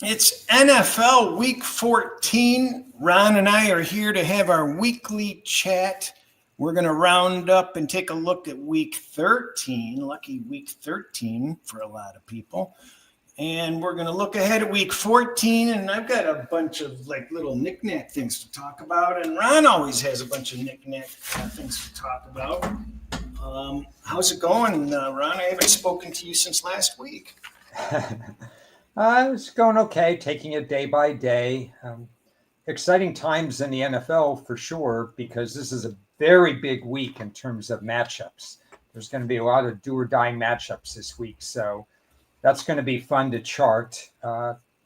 It's NFL Week 14. Ron and I are here to have our weekly chat. We're going to round up and take a look at Week 13, lucky Week 13 for a lot of people. And we're going to look ahead at Week 14. And I've got a bunch of like little knick-knack things to talk about. And Ron always has a bunch of knick-knack things to talk about. How's it going, Ron? I haven't spoken to you since last week. It's going okay, taking it day by day. Exciting times in the NFL for sure, because this is a very big week in terms of matchups. There's going to be a lot of do or die matchups this week. So that's going to be fun to chart.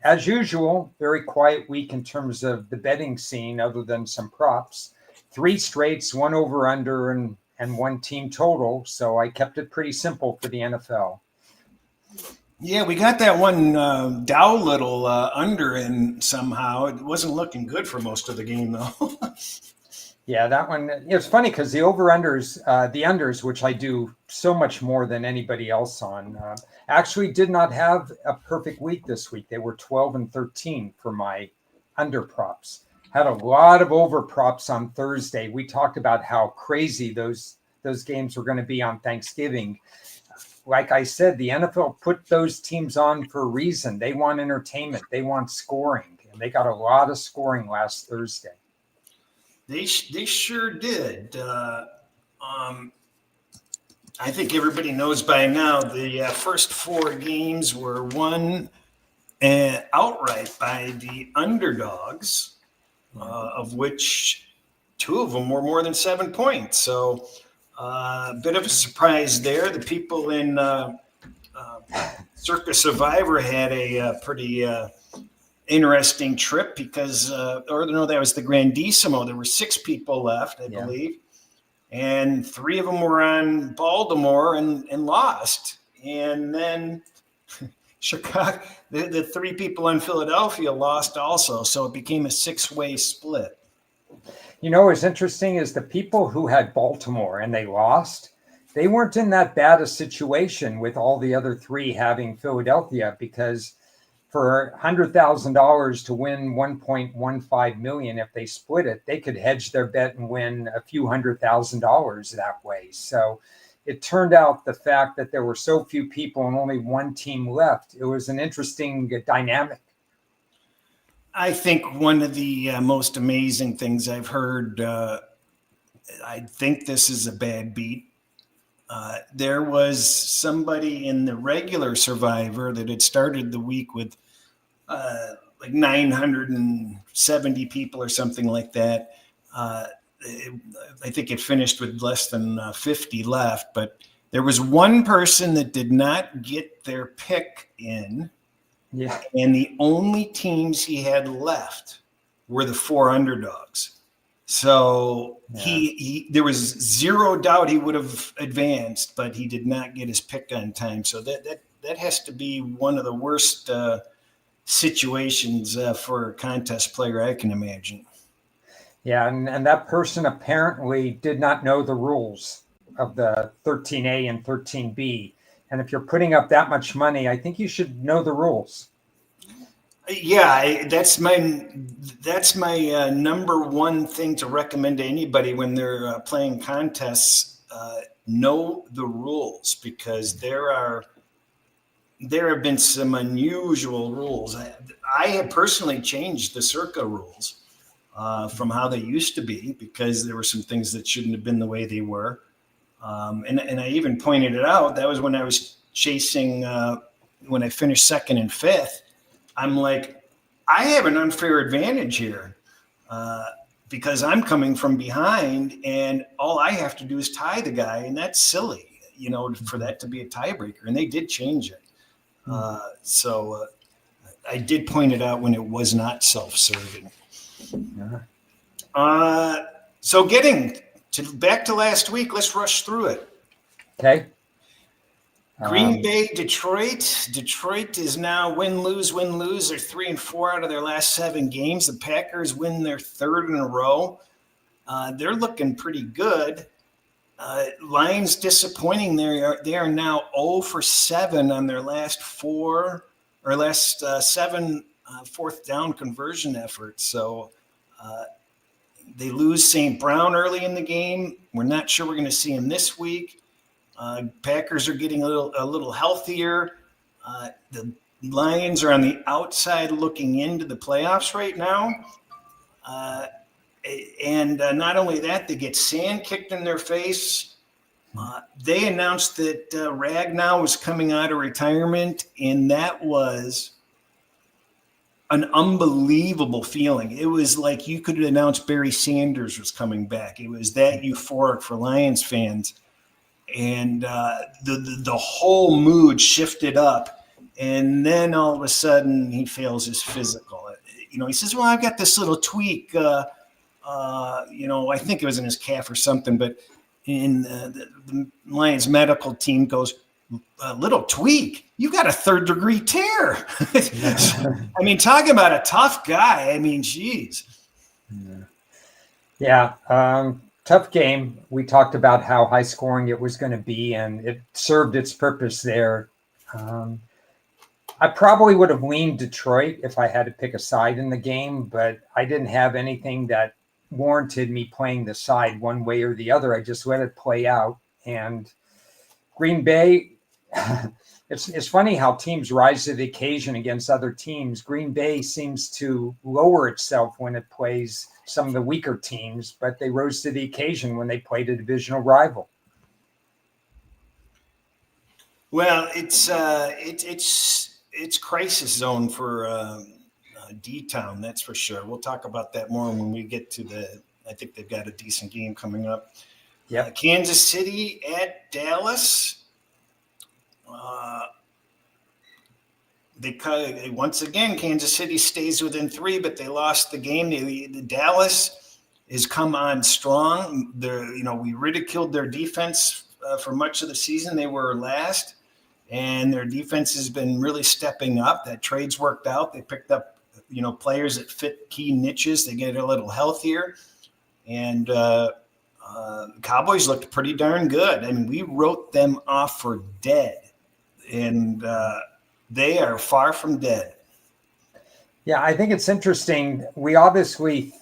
As usual, very quiet week in terms of the betting scene, other than some props. 3 straights, 1 over under, and 1 team total. So I kept it pretty simple for the NFL. Yeah, we got that one Dow little under in somehow. It wasn't looking good for most of the game, though. Yeah, that one. It's funny because the over-unders, the unders, which I do so much more than anybody else on, actually did not have a perfect week this week. They were 12 and 13 for my under props. Had a lot of over props on Thursday. We talked about how crazy those games were going to be on Thanksgiving. Like I said, the NFL put those teams on for a reason. They want entertainment. They want scoring. And they got a lot of scoring last Thursday. They sure did. I think everybody knows by now the first 4 games were won outright by the underdogs, of which 2 of them were more than 7 points. So a bit of a surprise there. The people in Circus Survivor had a pretty interesting trip because, that was the Grandissimo. There were 6 people left, I believe. And 3 of them were on Baltimore and lost. And then Chicago, the 3 people on Philadelphia lost also. So it became a 6-way split. You know, what's interesting is the people who had Baltimore and they lost, they weren't in that bad a situation with all the other 3 having Philadelphia, because for $100,000 to win 1.15 million, if they split it, they could hedge their bet and win a few $100,000 that way. So it turned out the fact that there were so few people and only 1 team left, it was an interesting dynamic. I think one of the most amazing things I've heard, I think this is a bad beat. There was somebody in the regular Survivor that had started the week with like 970 people or something like that. I think it finished with less than 50 left, but there was one person that did not get their pick in. Yeah. And the only teams he had left were the 4 underdogs. So he there was zero doubt he would have advanced, but he did not get his pick on time. So that has to be one of the worst situations for a contest player I can imagine. Yeah, and that person apparently did not know the rules of the 13A and 13B. And if you're putting up that much money, I think you should know the rules. Yeah, that's my number one thing to recommend to anybody when they're playing contests. Know the rules, because there have been some unusual rules. I have personally changed the Circa rules from how they used to be, because there were some things that shouldn't have been the way they were. And I even pointed it out. That was when I was chasing, when I finished 2nd and 5th. I'm like, I have an unfair advantage here because I'm coming from behind, and all I have to do is tie the guy, and that's silly, for that to be a tiebreaker. And they did change it. So I did point it out when it was not self-serving. So getting back to last week, let's rush through it. Okay. Green Bay, Detroit. Detroit is now win, lose. They're 3-4 out of their last 7 games. The Packers win their 3rd in a row. They're looking pretty good. Lions disappointing. They are now 0 for 7 on their last 7 fourth down conversion effort. So they lose St. Brown early in the game. We're not sure we're going to see him this week. Packers are getting a little healthier. The Lions are on the outside looking into the playoffs right now. And not only that, they get sand kicked in their face. They announced that Ragnow was coming out of retirement, and that was an unbelievable feeling. It was like you could announce Barry Sanders was coming back. It was that euphoric for Lions fans. And the whole mood shifted up. And then all of a sudden he fails his physical. He says, well, I've got this little tweak. I think it was in his calf or something, but in the Lions medical team goes, a little tweak, you got a 3rd-degree tear. I mean, talking about a tough guy. I mean, geez. Yeah. Tough game. We talked about how high scoring it was going to be, and it served its purpose there. I probably would have leaned Detroit if I had to pick a side in the game, but I didn't have anything that warranted me playing the side one way or the other. I just let it play out. And Green Bay, it's funny how teams rise to the occasion against other teams. Green Bay seems to lower itself when it plays some of the weaker teams, but they rose to the occasion when they played a divisional rival. Well, it's crisis zone for D-Town, that's for sure. We'll talk about that more when we get to I think they've got a decent game coming up. Yeah, Kansas City at Dallas. Once again, Kansas City stays within 3, but they lost the game. The Dallas has come on strong. We ridiculed their defense for much of the season. They were last, and their defense has been really stepping up. That trade's worked out. They picked up, players that fit key niches. They get a little healthier, and the Cowboys looked pretty darn good. I mean, we wrote them off for dead, and they are far from dead. Yeah, I think it's interesting. We obviously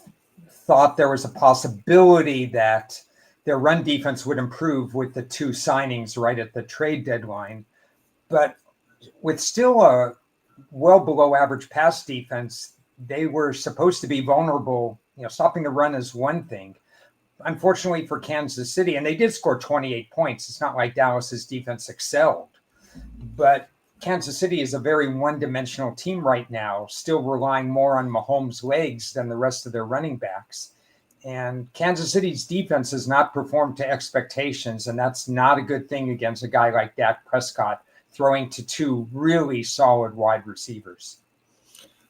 thought there was a possibility that their run defense would improve with the 2 signings right at the trade deadline. But with still a well below average pass defense, they were supposed to be vulnerable. Stopping the run is one thing. Unfortunately for Kansas City, and they did score 28 points. It's not like Dallas's defense excelled. But Kansas City is a very one-dimensional team right now, still relying more on Mahomes' legs than the rest of their running backs. And Kansas City's defense has not performed to expectations, and that's not a good thing against a guy like Dak Prescott throwing to 2 really solid wide receivers.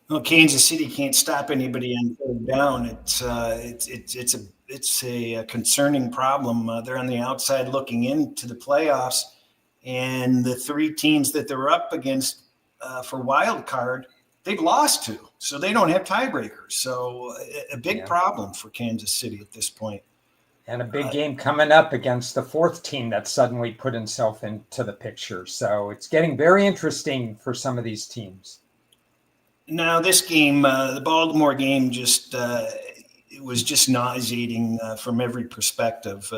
Well, Kansas City can't stop anybody on 3rd down. It's a concerning problem. They're on the outside looking into the playoffs. And the 3 teams that they're up against for wild card, they've lost to. So they don't have tiebreakers. So a big problem for Kansas City at this point. And a big game coming up against the 4th team that suddenly put himself into the picture. So it's getting very interesting for some of these teams. Now, this game, the Baltimore game, it was just nauseating from every perspective.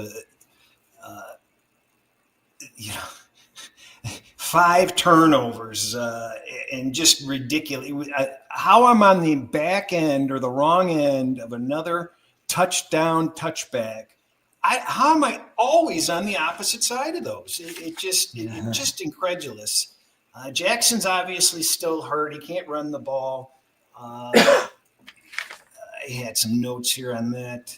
5 turnovers and just ridiculous. How I'm on the back end or the wrong end of another touchdown touchback. How am I always on the opposite side of those? It's just incredulous. Jackson's obviously still hurt. He can't run the ball. I had some notes here on that.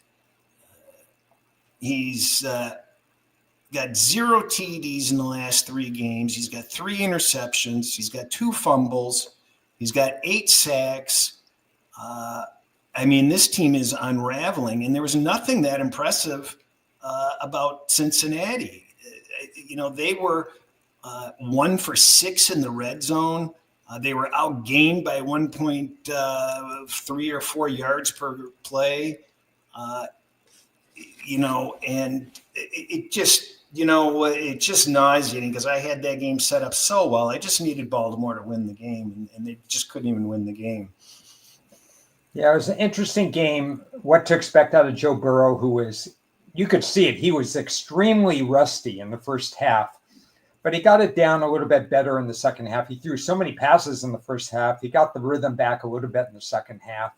He's got 0 TDs in the last 3 games. He's got 3 interceptions. He's got 2 fumbles. He's got 8 sacks. This team is unraveling, and there was nothing that impressive about Cincinnati. They were 1 for 6 in the red zone. They were outgained by 1.3 or 4 yards per play. And it just it's just nauseating because I had that game set up so well. I just needed Baltimore to win the game, and they just couldn't even win the game. Yeah, it was an interesting game. What to expect out of Joe Burrow, you could see it. He was extremely rusty in the first half, but he got it down a little bit better in the second half. He threw so many passes in the first half. He got the rhythm back a little bit in the second half.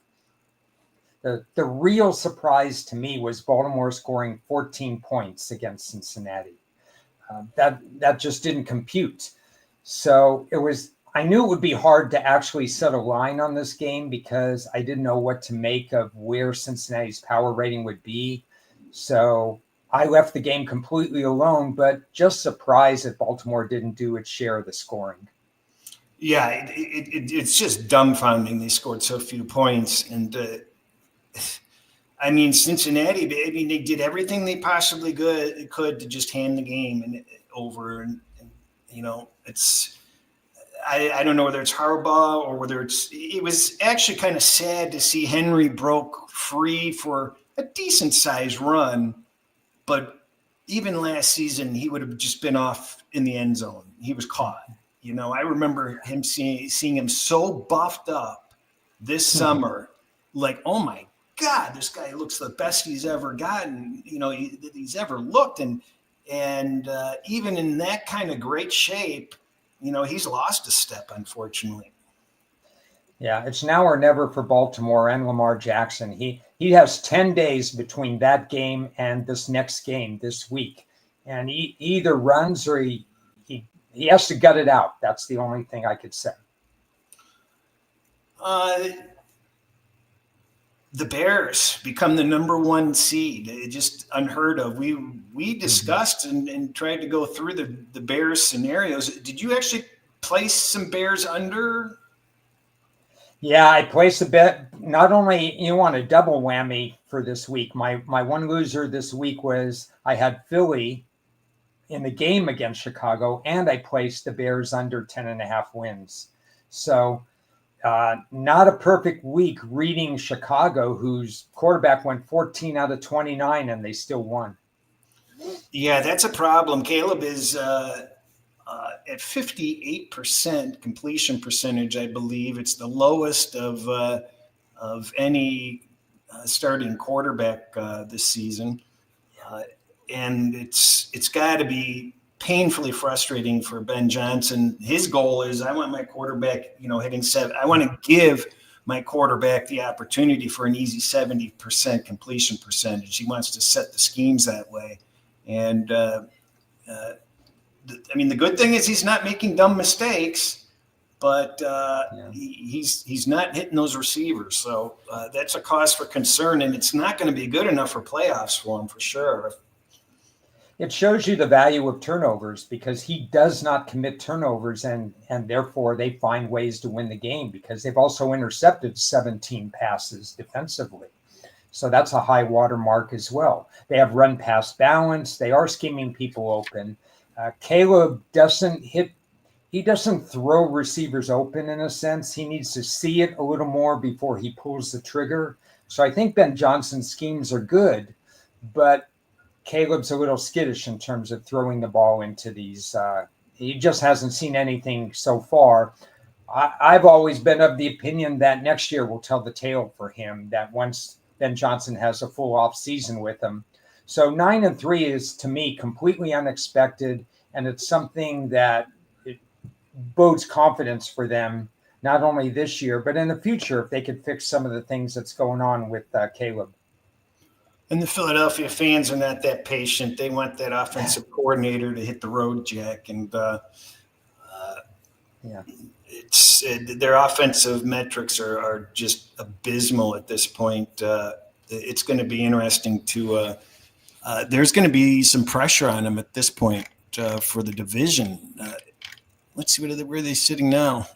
The real surprise to me was Baltimore scoring 14 points against Cincinnati. That just didn't compute. So I knew it would be hard to actually set a line on this game because I didn't know what to make of where Cincinnati's power rating would be. So I left the game completely alone, but just surprised that Baltimore didn't do its share of the scoring. Yeah, it's just dumbfounding. They scored so few points. And Cincinnati, they did everything they possibly could to just hand the game over. And it's, I don't know whether it's Harbaugh or whether it was actually kind of sad to see Henry broke free for a decent sized run. But even last season, he would have just been off in the end zone. He was caught. I remember him seeing him so buffed up this summer, like, oh my God, this guy looks the best he's ever gotten, he's ever looked. And even in that kind of great shape, he's lost a step, unfortunately. Yeah, it's now or never for Baltimore and Lamar Jackson. He has 10 days between that game and this next game this week. And he either runs or he has to gut it out. That's the only thing I could say. The Bears become the number one seed. It just unheard of. We discussed and tried to go through the Bears scenarios. Did you actually place some Bears under? Yeah, I placed a bet. Not only you want a double whammy for this week. My one loser this week was I had Philly in the game against Chicago, and I placed the Bears under 10.5 wins. So not a perfect week reading Chicago, whose quarterback went 14 out of 29 and they still won. Yeah, that's a problem. Caleb is at 58% completion percentage, I believe. It's the lowest of any starting quarterback this season. And it's got to be painfully frustrating for Ben Johnson. His goal is I want my quarterback, hitting 7. I want to give my quarterback the opportunity for an easy 70% completion percentage. He wants to set the schemes that way. And the good thing is he's not making dumb mistakes, but he's not hitting those receivers. So that's a cause for concern, and it's not going to be good enough for playoffs for him for sure. It shows you the value of turnovers because he does not commit turnovers and therefore they find ways to win the game because they've also intercepted 17 passes defensively. So that's a high watermark as well. They have run pass balance. They are scheming people open. Caleb doesn't throw receivers open in a sense. He needs to see it a little more before he pulls the trigger. So I think Ben Johnson's schemes are good, but Caleb's a little skittish in terms of throwing the ball into these. He just hasn't seen anything so far. I've always been of the opinion that next year will tell the tale for him, that once Ben Johnson has a full off season with him. So 9-3 is, to me, completely unexpected. And it's something that it bodes confidence for them, not only this year, but in the future, if they could fix some of the things that's going on with Caleb. And the Philadelphia fans are not that patient. They want that offensive coordinator to hit the road jack. And it's their offensive metrics are just abysmal at this point. It's going to be interesting to there's going to be some pressure on them at this point for the division. Let's see, where are they sitting now?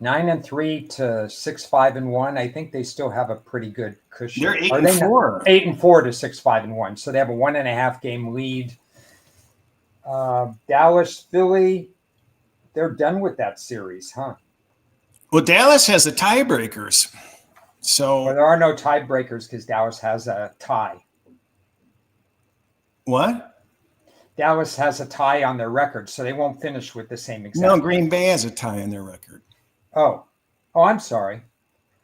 9-3 to 6-5-1. I think they still have a pretty good cushion. They're 8-4. 8-4 to 6-5-1. So they have a 1.5 game lead. Dallas, Philly, they're done with that series, huh? Well, Dallas has the tiebreakers. So there are no tiebreakers because Dallas has a tie. What? Dallas has a tie on their record, so they won't finish with the same exact. No, Green Bay has a tie on their record. Oh, I'm sorry.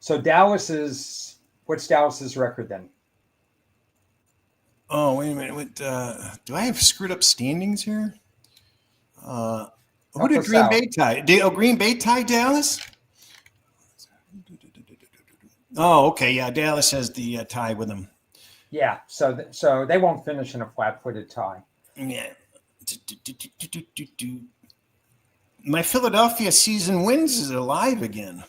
So what's Dallas's record then? Oh, wait a minute. Do I have screwed up standings here? Who did Green Bay tie? Green Bay tie Dallas? Oh, okay. Yeah, Dallas has the tie with them. Yeah, so they won't finish in a flat-footed tie. Yeah. My Philadelphia season wins is alive again.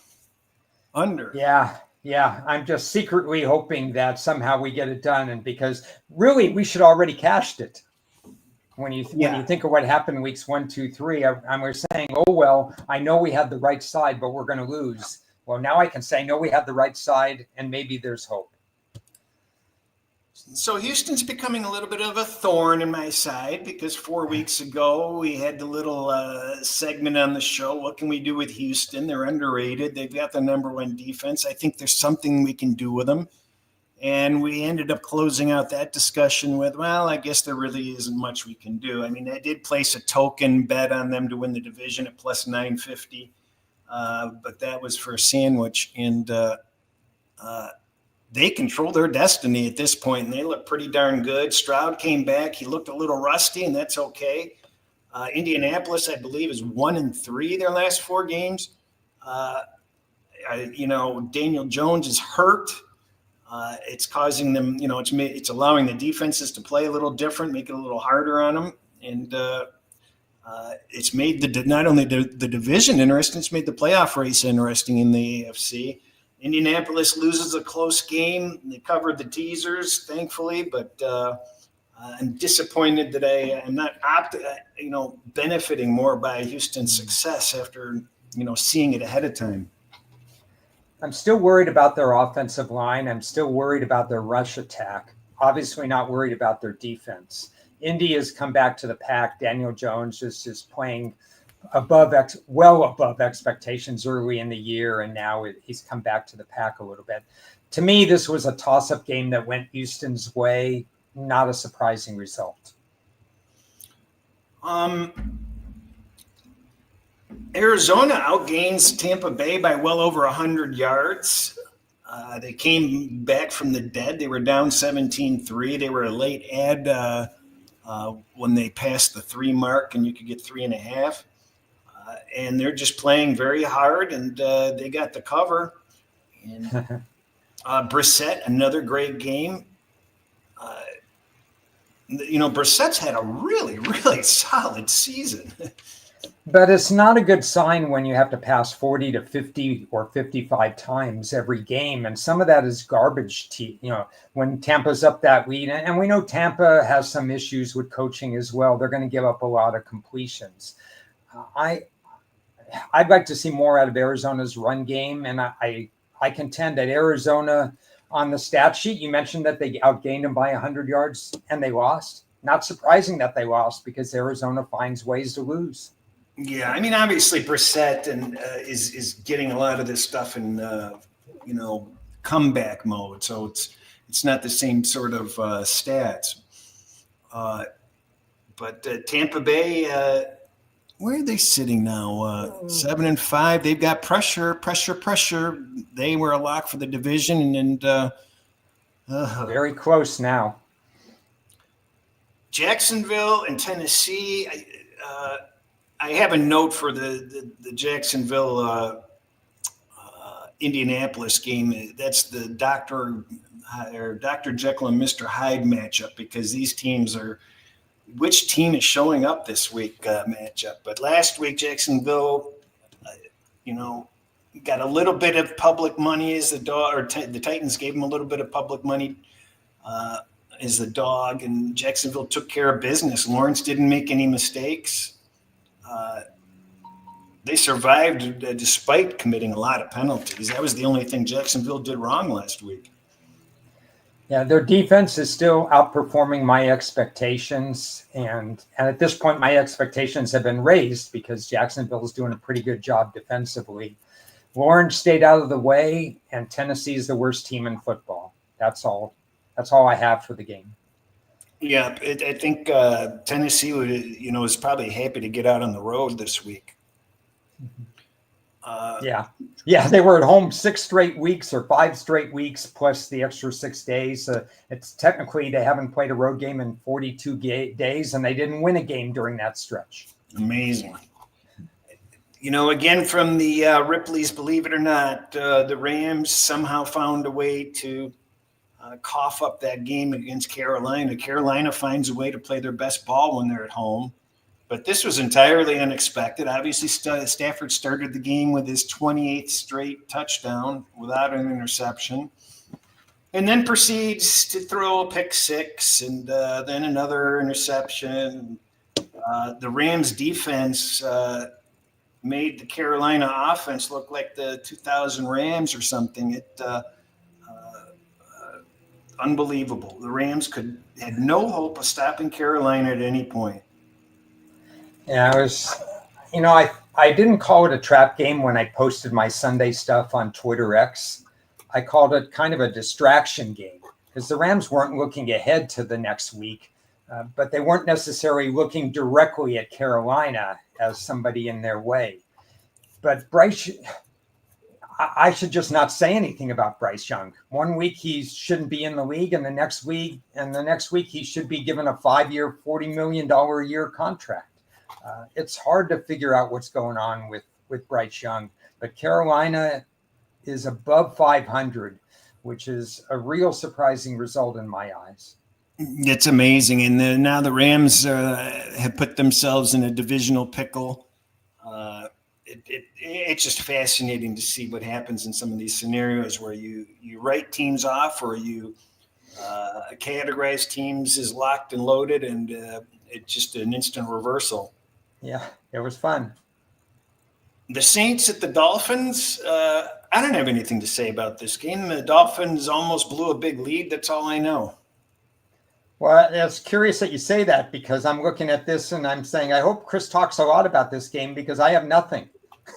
Under. Yeah. I'm just secretly hoping that somehow we get it done, and because really we should already cashed it. When you think of what happened in weeks 1, 2, 3, we're saying, oh well, I know we had the right side, but we're going to lose. Well, now I can say, no, we had the right side, and maybe there's hope. So Houston's becoming a little bit of a thorn in my side because 4 weeks ago we had the little segment on the show. What can we do with Houston? They're underrated. They've got the number 1 defense. I think there's something we can do with them. And we ended up closing out that discussion with, well, I guess there really isn't much we can do. I mean, I did place a token bet on them to win the division at plus 950, but that was for a sandwich. And they control their destiny at this point, and they look pretty darn good. Stroud came back. He looked a little rusty, and that's okay. Indianapolis, I believe, is 1-3 their last 4 games. Daniel Jones is hurt. It's causing them, it's allowing the defenses to play a little different, make it a little harder on them. And it's made not only the division interesting, it's made the playoff race interesting in the AFC. Indianapolis loses a close game. They covered the teasers, thankfully, but I'm disappointed that I'm not benefiting more by Houston's success after, seeing it ahead of time. I'm still worried about their offensive line. I'm still worried about their rush attack. Obviously not worried about their defense. Indy has come back to the pack. Daniel Jones is playing well above expectations early in the year, and now he's come back to the pack a little bit. To me, this was a toss-up game that went Houston's way. Not a surprising result. Arizona outgains Tampa Bay by well over 100 yards. They came back from the dead. They were down 17-3. They were a late ad when they passed the 3 mark, and you could get 3.5. And they're just playing very hard, and they got the cover. And Brissett, another great game. Brissett's had a really, really solid season. But it's not a good sign when you have to pass 40 to 50 or 55 times every game. And some of that is garbage. When Tampa's up that lead, and we know Tampa has some issues with coaching as well. They're going to give up a lot of completions. I'd like to see more out of Arizona's run game. And I contend that Arizona, on the stat sheet, you mentioned that they outgained them by 100 yards and they lost. Not surprising that they lost because Arizona finds ways to lose. Yeah, I mean, obviously Brissett is getting a lot of this stuff in comeback mode, so it's not the same sort of stats. But Tampa Bay, where are they sitting now? 7-5. They've got pressure. They were a lock for the division, and very close now. Jacksonville and Tennessee. I have a note for the Jacksonville Indianapolis game. That's the Dr. Jekyll and Mr. Hyde matchup, because these teams are which team is showing up this week matchup. But last week, Jacksonville, got a little bit of public money as the dog, or the Titans gave them a little bit of public money as the dog, and Jacksonville took care of business. Lawrence didn't make any mistakes. They survived despite committing a lot of penalties. That was the only thing Jacksonville did wrong last week. Yeah, their defense is still outperforming my expectations. And at this point, my expectations have been raised because Jacksonville is doing a pretty good job defensively. Lawrence stayed out of the way, and Tennessee is the worst team in football. That's all I have for the game. Yeah, I think Tennessee would, is probably happy to get out on the road this week. Yeah. Yeah, they were at home 6 straight weeks or 5 straight weeks plus the extra 6 days. It's technically they haven't played a road game in 42 days, and they didn't win a game during that stretch. Amazing. Again, from the Ripley's, believe it or not, the Rams somehow found a way to cough up that game against Carolina. Carolina finds a way to play their best ball when they're at home. But this was entirely unexpected. Obviously, Stafford started the game with his 28th straight touchdown without an interception, and then proceeds to throw a pick six and then another interception. The Rams defense made the Carolina offense look like the 2000 Rams or something. Unbelievable. The Rams had no hope of stopping Carolina at any point. Yeah, it was, I didn't call it a trap game when I posted my Sunday stuff on Twitter X. I called it kind of a distraction game because the Rams weren't looking ahead to the next week, but they weren't necessarily looking directly at Carolina as somebody in their way. But Bryce, I should just not say anything about Bryce Young. 1 week he shouldn't be in the league, and the next week he should be given a 5-year, $40 million a year contract. It's hard to figure out what's going on with Bryce Young, but Carolina is above 500, which is a real surprising result in my eyes. It's amazing. And now the Rams have put themselves in a divisional pickle. It's just fascinating to see what happens in some of these scenarios where you write teams off or you categorize teams as locked and loaded, and it's just an instant reversal. Yeah, it was fun. The Saints at the Dolphins, I don't have anything to say about this game. The Dolphins almost blew a big lead. That's all I know. Well, it's curious that you say that because I'm looking at this and I'm saying, I hope Cris talks a lot about this game because I have nothing.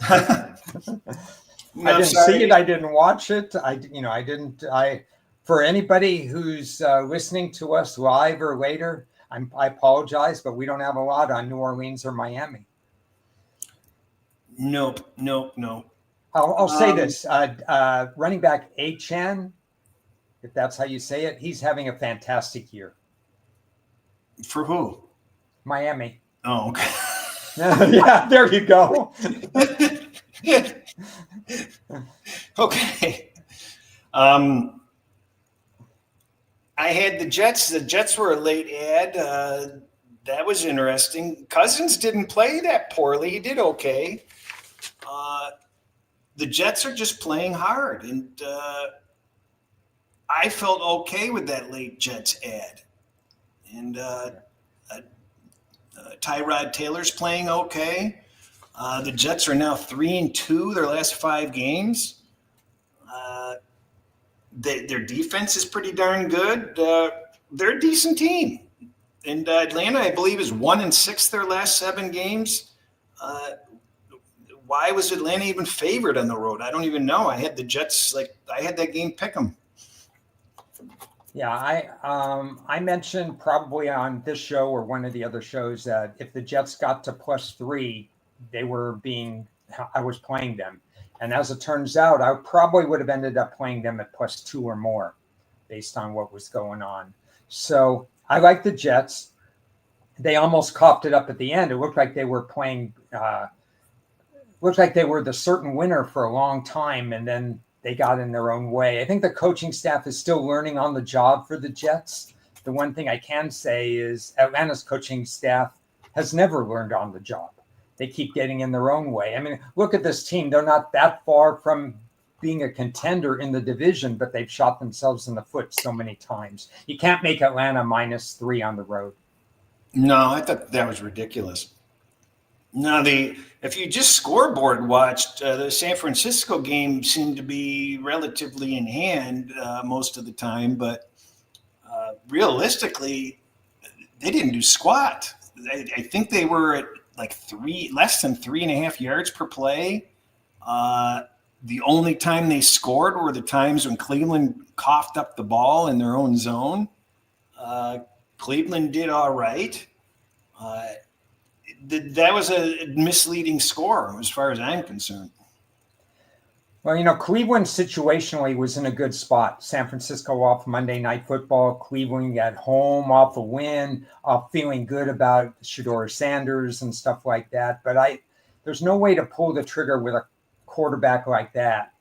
I didn't see it. I didn't watch it. For anybody who's listening to us live or later, I apologize, but we don't have a lot on New Orleans or Miami. Nope. I'll say this. Running back Achan, if that's how you say it, he's having a fantastic year. For who? Miami. Oh, okay. Yeah, there you go. Okay. I had the Jets. The Jets were a late ad. That was interesting. Cousins didn't play that poorly. He did okay. The Jets are just playing hard, and I felt okay with that late Jets ad. And Tyrod Taylor's playing okay. The Jets are now 3-2 their last 5 games. Their defense is pretty darn good. They're a decent team. And Atlanta, I believe, is 1-6 their last 7 games. Why was Atlanta even favored on the road? I don't even know. I had the Jets, I had that game pick them. Yeah, I mentioned probably on this show or one of the other shows that if the Jets got to +3, I was playing them. And as it turns out, I probably would have ended up playing them at +2 or more based on what was going on. So I like the Jets. They almost coughed it up at the end. It looked like they were playing, looked like they were the certain winner for a long time, and then they got in their own way. I think the coaching staff is still learning on the job for the Jets. The one thing I can say is Atlanta's coaching staff has never learned on the job. They keep getting in their own way. I mean, look at this team. They're not that far from being a contender in the division, but they've shot themselves in the foot so many times. You can't make Atlanta -3 on the road. No, I thought that was ridiculous. No, if you just scoreboard watched, the San Francisco game seemed to be relatively in hand most of the time, but realistically, they didn't do squat. I think they were at less than 3.5 yards per play. The only time they scored were the times when Cleveland coughed up the ball in their own zone. Cleveland did all right. That was a misleading score as far as I'm concerned. Well, Cleveland situationally was in a good spot. San Francisco off Monday Night Football, Cleveland at home off a win, off feeling good about Shedeur Sanders and stuff like that. But there's no way to pull the trigger with a quarterback like that,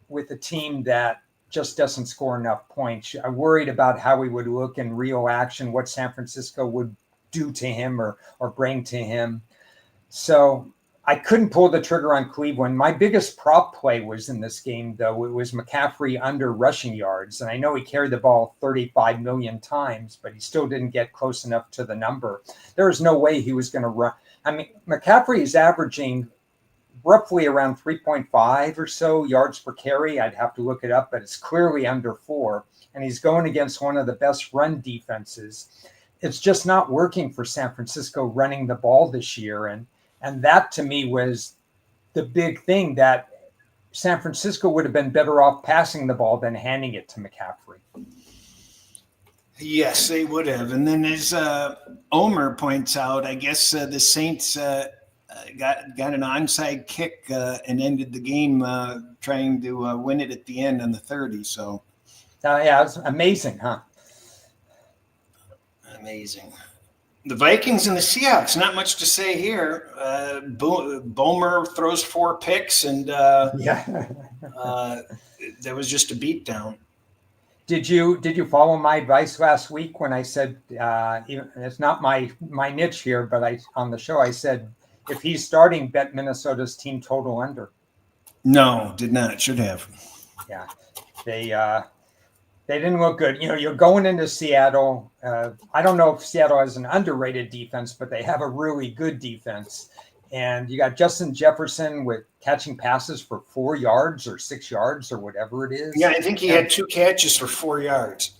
with a team that just doesn't score enough points. I worried about how he would look in real action, what San Francisco would do to him or bring to him. So I couldn't pull the trigger on Cleveland. My biggest prop play was in this game, though. It was McCaffrey under rushing yards. And I know he carried the ball 35 million times, but he still didn't get close enough to the number. There was no way he was going to run. I mean, McCaffrey is averaging roughly around 3.5 or so yards per carry. I'd have to look it up, but it's clearly under 4. And he's going against one of the best run defenses. It's just not working for San Francisco running the ball this year. And that, to me, was the big thing, that San Francisco would have been better off passing the ball than handing it to McCaffrey. Yes, they would have. And then as Omer points out, I guess the Saints got an onside kick and ended the game trying to win it at the end on the 30. So, yeah, it's amazing, huh? Amazing. The Vikings and the Seahawks, not much to say here. Bomer throws 4 picks, and there was just a beatdown. Did you follow my advice last week when I said, it's not my niche here, but on the show I said, if he's starting, bet Minnesota's team total under? No, did not. Should have. Yeah, they didn't look good. You're going into Seattle. I don't know if Seattle has an underrated defense, but they have a really good defense. And you got Justin Jefferson with catching passes for 4 yards or 6 yards or whatever it is. Yeah, I think he had 2 catches for 4 yards.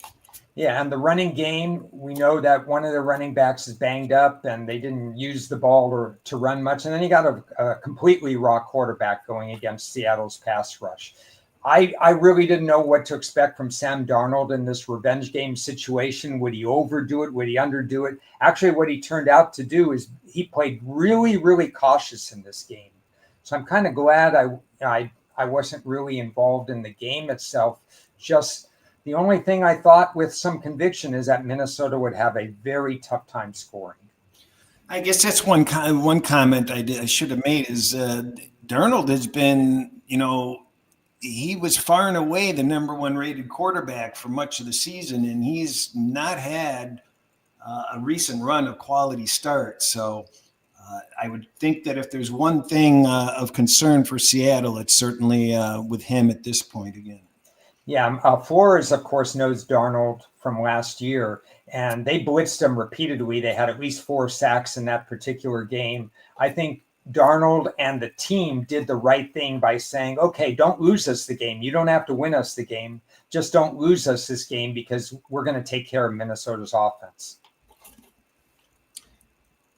Yeah, and the running game, we know that one of the running backs is banged up and they didn't use the ball to run much. And then you got a completely raw quarterback going against Seattle's pass rush. I really didn't know what to expect from Sam Darnold in this revenge game situation. Would he overdo it? Would he underdo it? Actually, what he turned out to do is he played really, really cautious in this game. So I'm kind of glad I wasn't really involved in the game itself. Just the only thing I thought with some conviction is that Minnesota would have a very tough time scoring. I guess that's one comment I should have made is Darnold has been, he was far and away the number 1 rated quarterback for much of the season, and he's not had a recent run of quality starts. So I would think that if there's one thing of concern for Seattle, it's certainly with him at this point again. Yeah, Flores, of course, knows Darnold from last year, and they blitzed him repeatedly. They had at least 4 sacks in that particular game. I think Darnold and the team did the right thing by saying, okay, don't lose us the game. You don't have to win us the game. Just don't lose us this game because we're going to take care of Minnesota's offense.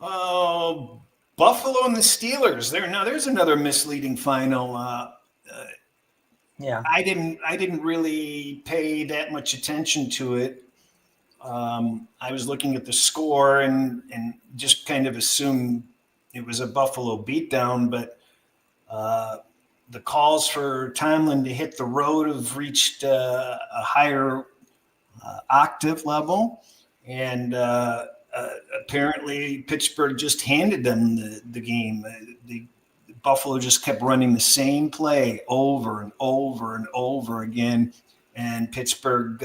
Oh, Buffalo and the Steelers. There's another misleading final. Yeah, I didn't really pay that much attention to it. I was looking at the score and just kind of assumed it was a Buffalo beatdown, but the calls for Tomlin to hit the road have reached a higher octave level, and apparently Pittsburgh just handed them the game. Buffalo just kept running the same play over and over and over again, and Pittsburgh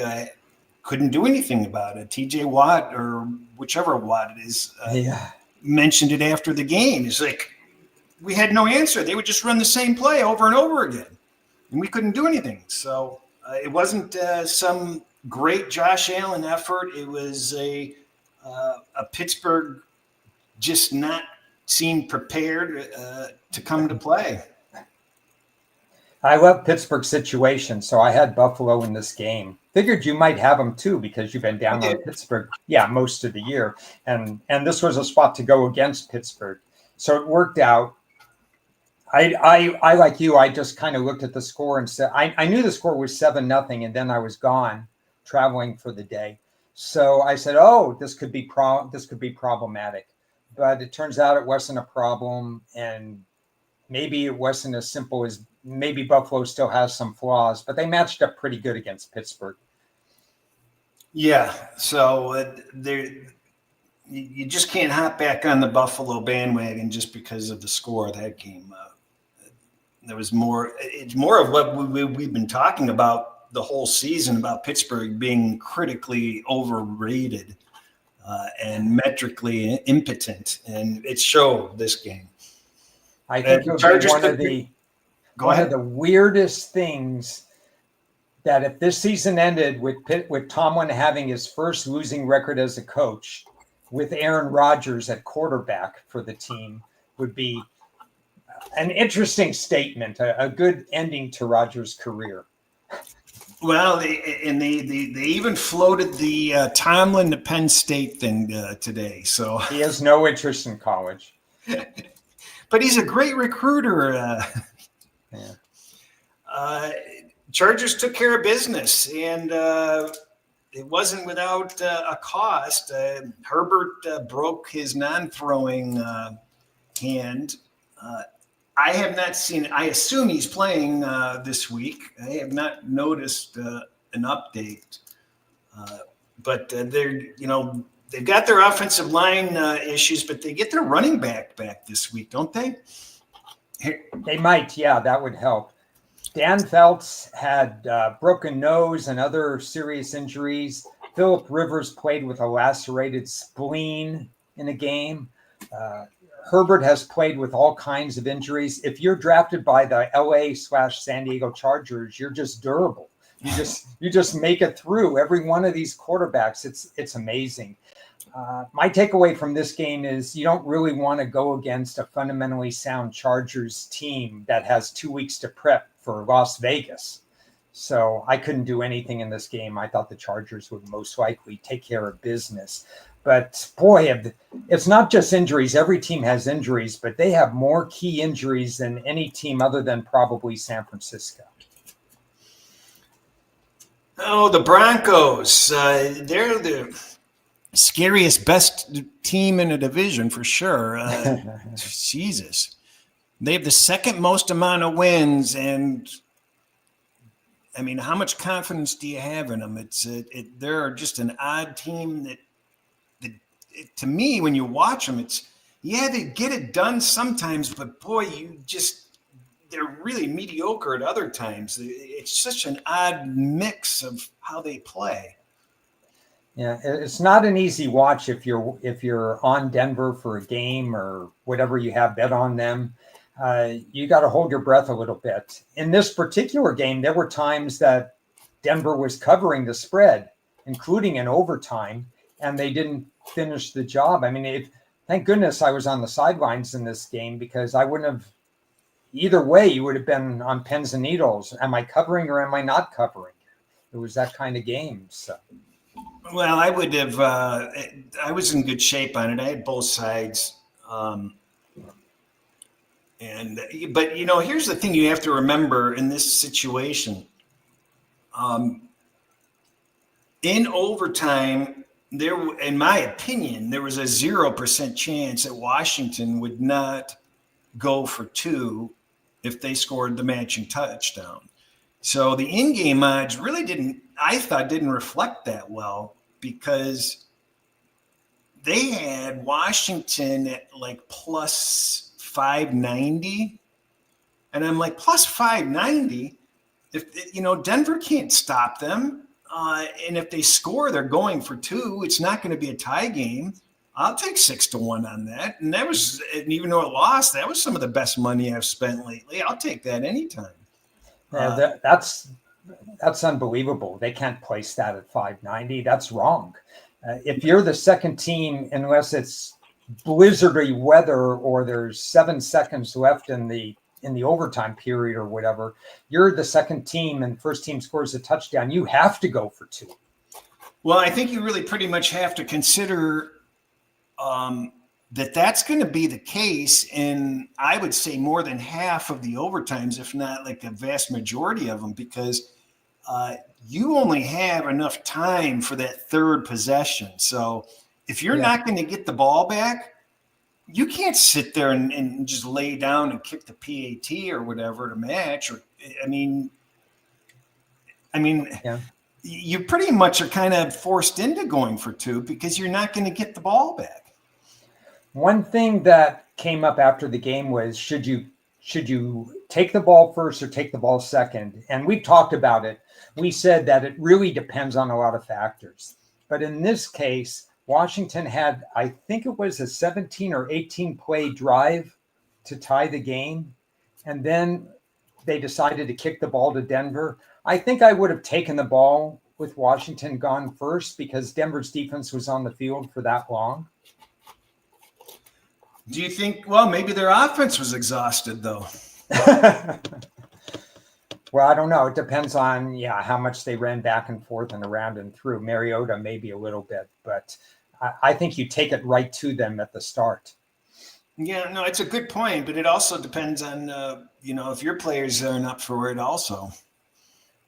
couldn't do anything about it. TJ Watt, or whichever Watt it is, mentioned it after the game. He's like, we had no answer. They would just run the same play over and over again, and we couldn't do anything. So it wasn't some great Josh Allen effort. It was a Pittsburgh just not seemed prepared to come to play. I love Pittsburgh's situation, so I had Buffalo in this game. Figured you might have them too because you've been down on Pittsburgh, most of the year, and this was a spot to go against Pittsburgh, so it worked out. I like you. I just kind of looked at the score and said I knew the score was 7-0, and then I was gone traveling for the day. So I said, "Oh, this could be problematic," but it turns out it wasn't a problem, and maybe it wasn't as simple as maybe Buffalo still has some flaws, but they matched up pretty good against Pittsburgh. Yeah, so you just can't hop back on the Buffalo bandwagon just because of the score of that game. There was more. It's more of what we've been talking about the whole season about Pittsburgh being critically overrated and metrically impotent, and it showed this game. I think it would be one of the weirdest things that if this season ended with Tomlin having his first losing record as a coach, with Aaron Rodgers at quarterback for the team, would be an interesting statement, a good ending to Rodgers' career. Well, they even floated the Tomlin to Penn State thing today. So he has no interest in college, but he's a great recruiter. Yeah. Chargers took care of business, and it wasn't without a cost. Herbert broke his non-throwing hand. I have not seen it. I assume he's playing this week. I have not noticed an update. But they've got their offensive line issues, but they get their running back this week, don't they? They might, yeah, that would help. Dan Feltz had broken nose and other serious injuries. Phillip Rivers played with a lacerated spleen in a game. Herbert has played with all kinds of injuries. If you're drafted by the LA/San Diego Chargers, you're just durable. You just make it through. Every one of these quarterbacks, it's amazing. My takeaway from this game is you don't really want to go against a fundamentally sound Chargers team that has 2 weeks to prep for Las Vegas. So I couldn't do anything in this game. I thought the Chargers would most likely take care of business. But boy, it's not just injuries. Every team has injuries, but they have more key injuries than any team other than probably San Francisco. Oh, the Broncos. They're the scariest, best team in the division for sure. Jesus. They have the second most amount of wins, and I mean, how much confidence do you have in them? They're just an odd team that to me, when you watch them, they get it done sometimes, but boy, they're really mediocre at other times. It's such an odd mix of how they play. Yeah, it's not an easy watch if you're on Denver for a game or whatever you have bet on them. You got to hold your breath a little bit. In this particular game, there were times that Denver was covering the spread, including in overtime, and they didn't finish the job. I mean, thank goodness I was on the sidelines in this game, because I wouldn't have. Either way, you would have been on pins and needles. Am I covering or am I not covering? It was that kind of game. So. Well, I would have. I was in good shape on it. I had both sides. But here's the thing you have to remember in this situation. In overtime, in my opinion, there was a 0% chance that Washington would not go for two if they scored the matching touchdown. So the in-game odds really didn't reflect that well, because they had Washington at like plus 590. And I'm like, plus 590? If Denver can't stop them. And if they score, they're going for two. It's not going to be a tie game. I'll take 6-1 on that. And even though it lost, that was some of the best money I've spent lately. I'll take that anytime. Yeah, that's unbelievable. They can't place that at 590. That's wrong. If you're the second team, unless it's blizzardy weather or there's 7 seconds left in the overtime period or whatever, you're the second team and first team scores a touchdown, you have to go for two. Well, I think you really pretty much have to consider that's going to be the case in, I would say, more than half of the overtimes, if not like the vast majority of them, because you only have enough time for that third possession. So if you're not going to get the ball back, you can't sit there and just lay down and kick the PAT or whatever to match. Or I mean, you pretty much are kind of forced into going for two because you're not going to get the ball back. One thing that came up after the game was should you take the ball first or take the ball second? And we talked about it. We said that it really depends on a lot of factors. But in this case, Washington had, I think it was a 17 or 18 play drive to tie the game. And then they decided to kick the ball to Denver. I think I would have taken the ball with Washington gone first because Denver's defense was on the field for that long. Do you think, well, maybe their offense was exhausted, though? Well, I don't know. It depends on, how much they ran back and forth and around and through. Mariota, maybe a little bit, but I think you take it right to them at the start. Yeah, no, it's a good point, but it also depends on, if your players aren't up for it also.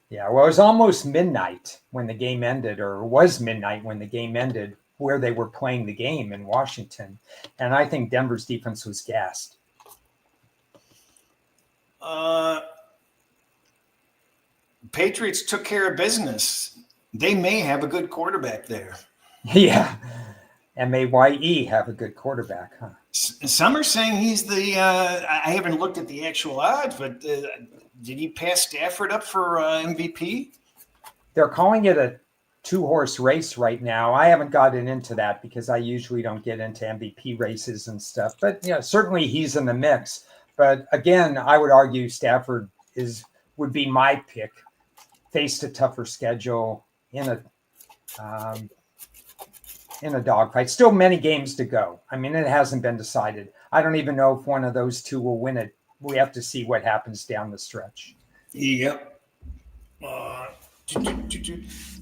Yeah, well, it was almost midnight when the game ended, or was midnight when the game ended, where they were playing the game in Washington. And I think Denver's defense was gassed. Patriots took care of business. They may have a good quarterback there. Yeah. MAYE have a good quarterback, huh? Some are saying he's the I haven't looked at the actual odds, but did he pass Stafford up for MVP? They're calling it a 2-horse race right now. I haven't gotten into that because I usually don't get into MVP races and stuff. But certainly he's in the mix. But again, I would argue Stafford would be my pick. Faced a tougher schedule in a dogfight. Still many games to go. I mean, it hasn't been decided. I don't even know if one of those two will win it. We have to see what happens down the stretch. Yep.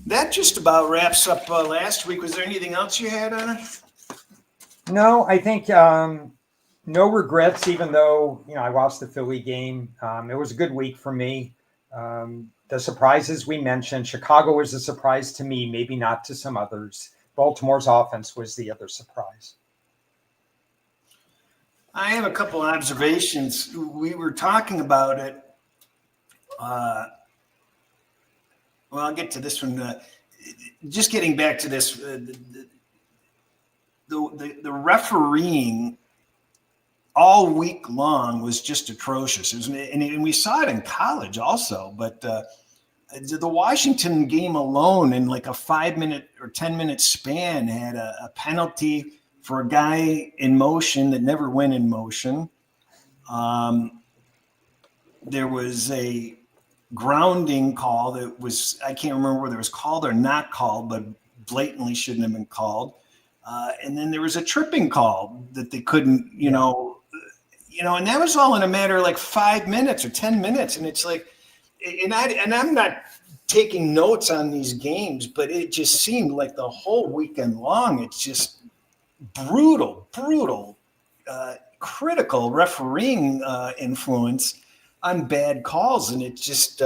That just about wraps up last week. Was there anything else you had on it? No, I think no regrets, even though, I lost the Philly game. It was a good week for me. The surprises we mentioned, Chicago was a surprise to me, maybe not to some others. Baltimore's offense was the other surprise. I have a couple observations. We were talking about it. Well, I'll get to this one. Just getting back to this, the refereeing all week long was just atrocious. And we saw it in college also. But the Washington game alone, in like a 5-minute or 10-minute span, had a penalty for a guy in motion that never went in motion. There was a grounding call that was, I can't remember whether it was called or not called, but blatantly shouldn't have been called. And then there was a tripping call that they couldn't, and that was all in a matter of like 5 minutes or 10 minutes. And it's like, and I'm not taking notes on these games, but it just seemed like the whole weekend long, it's just brutal, critical refereeing influence on bad calls. And it's just,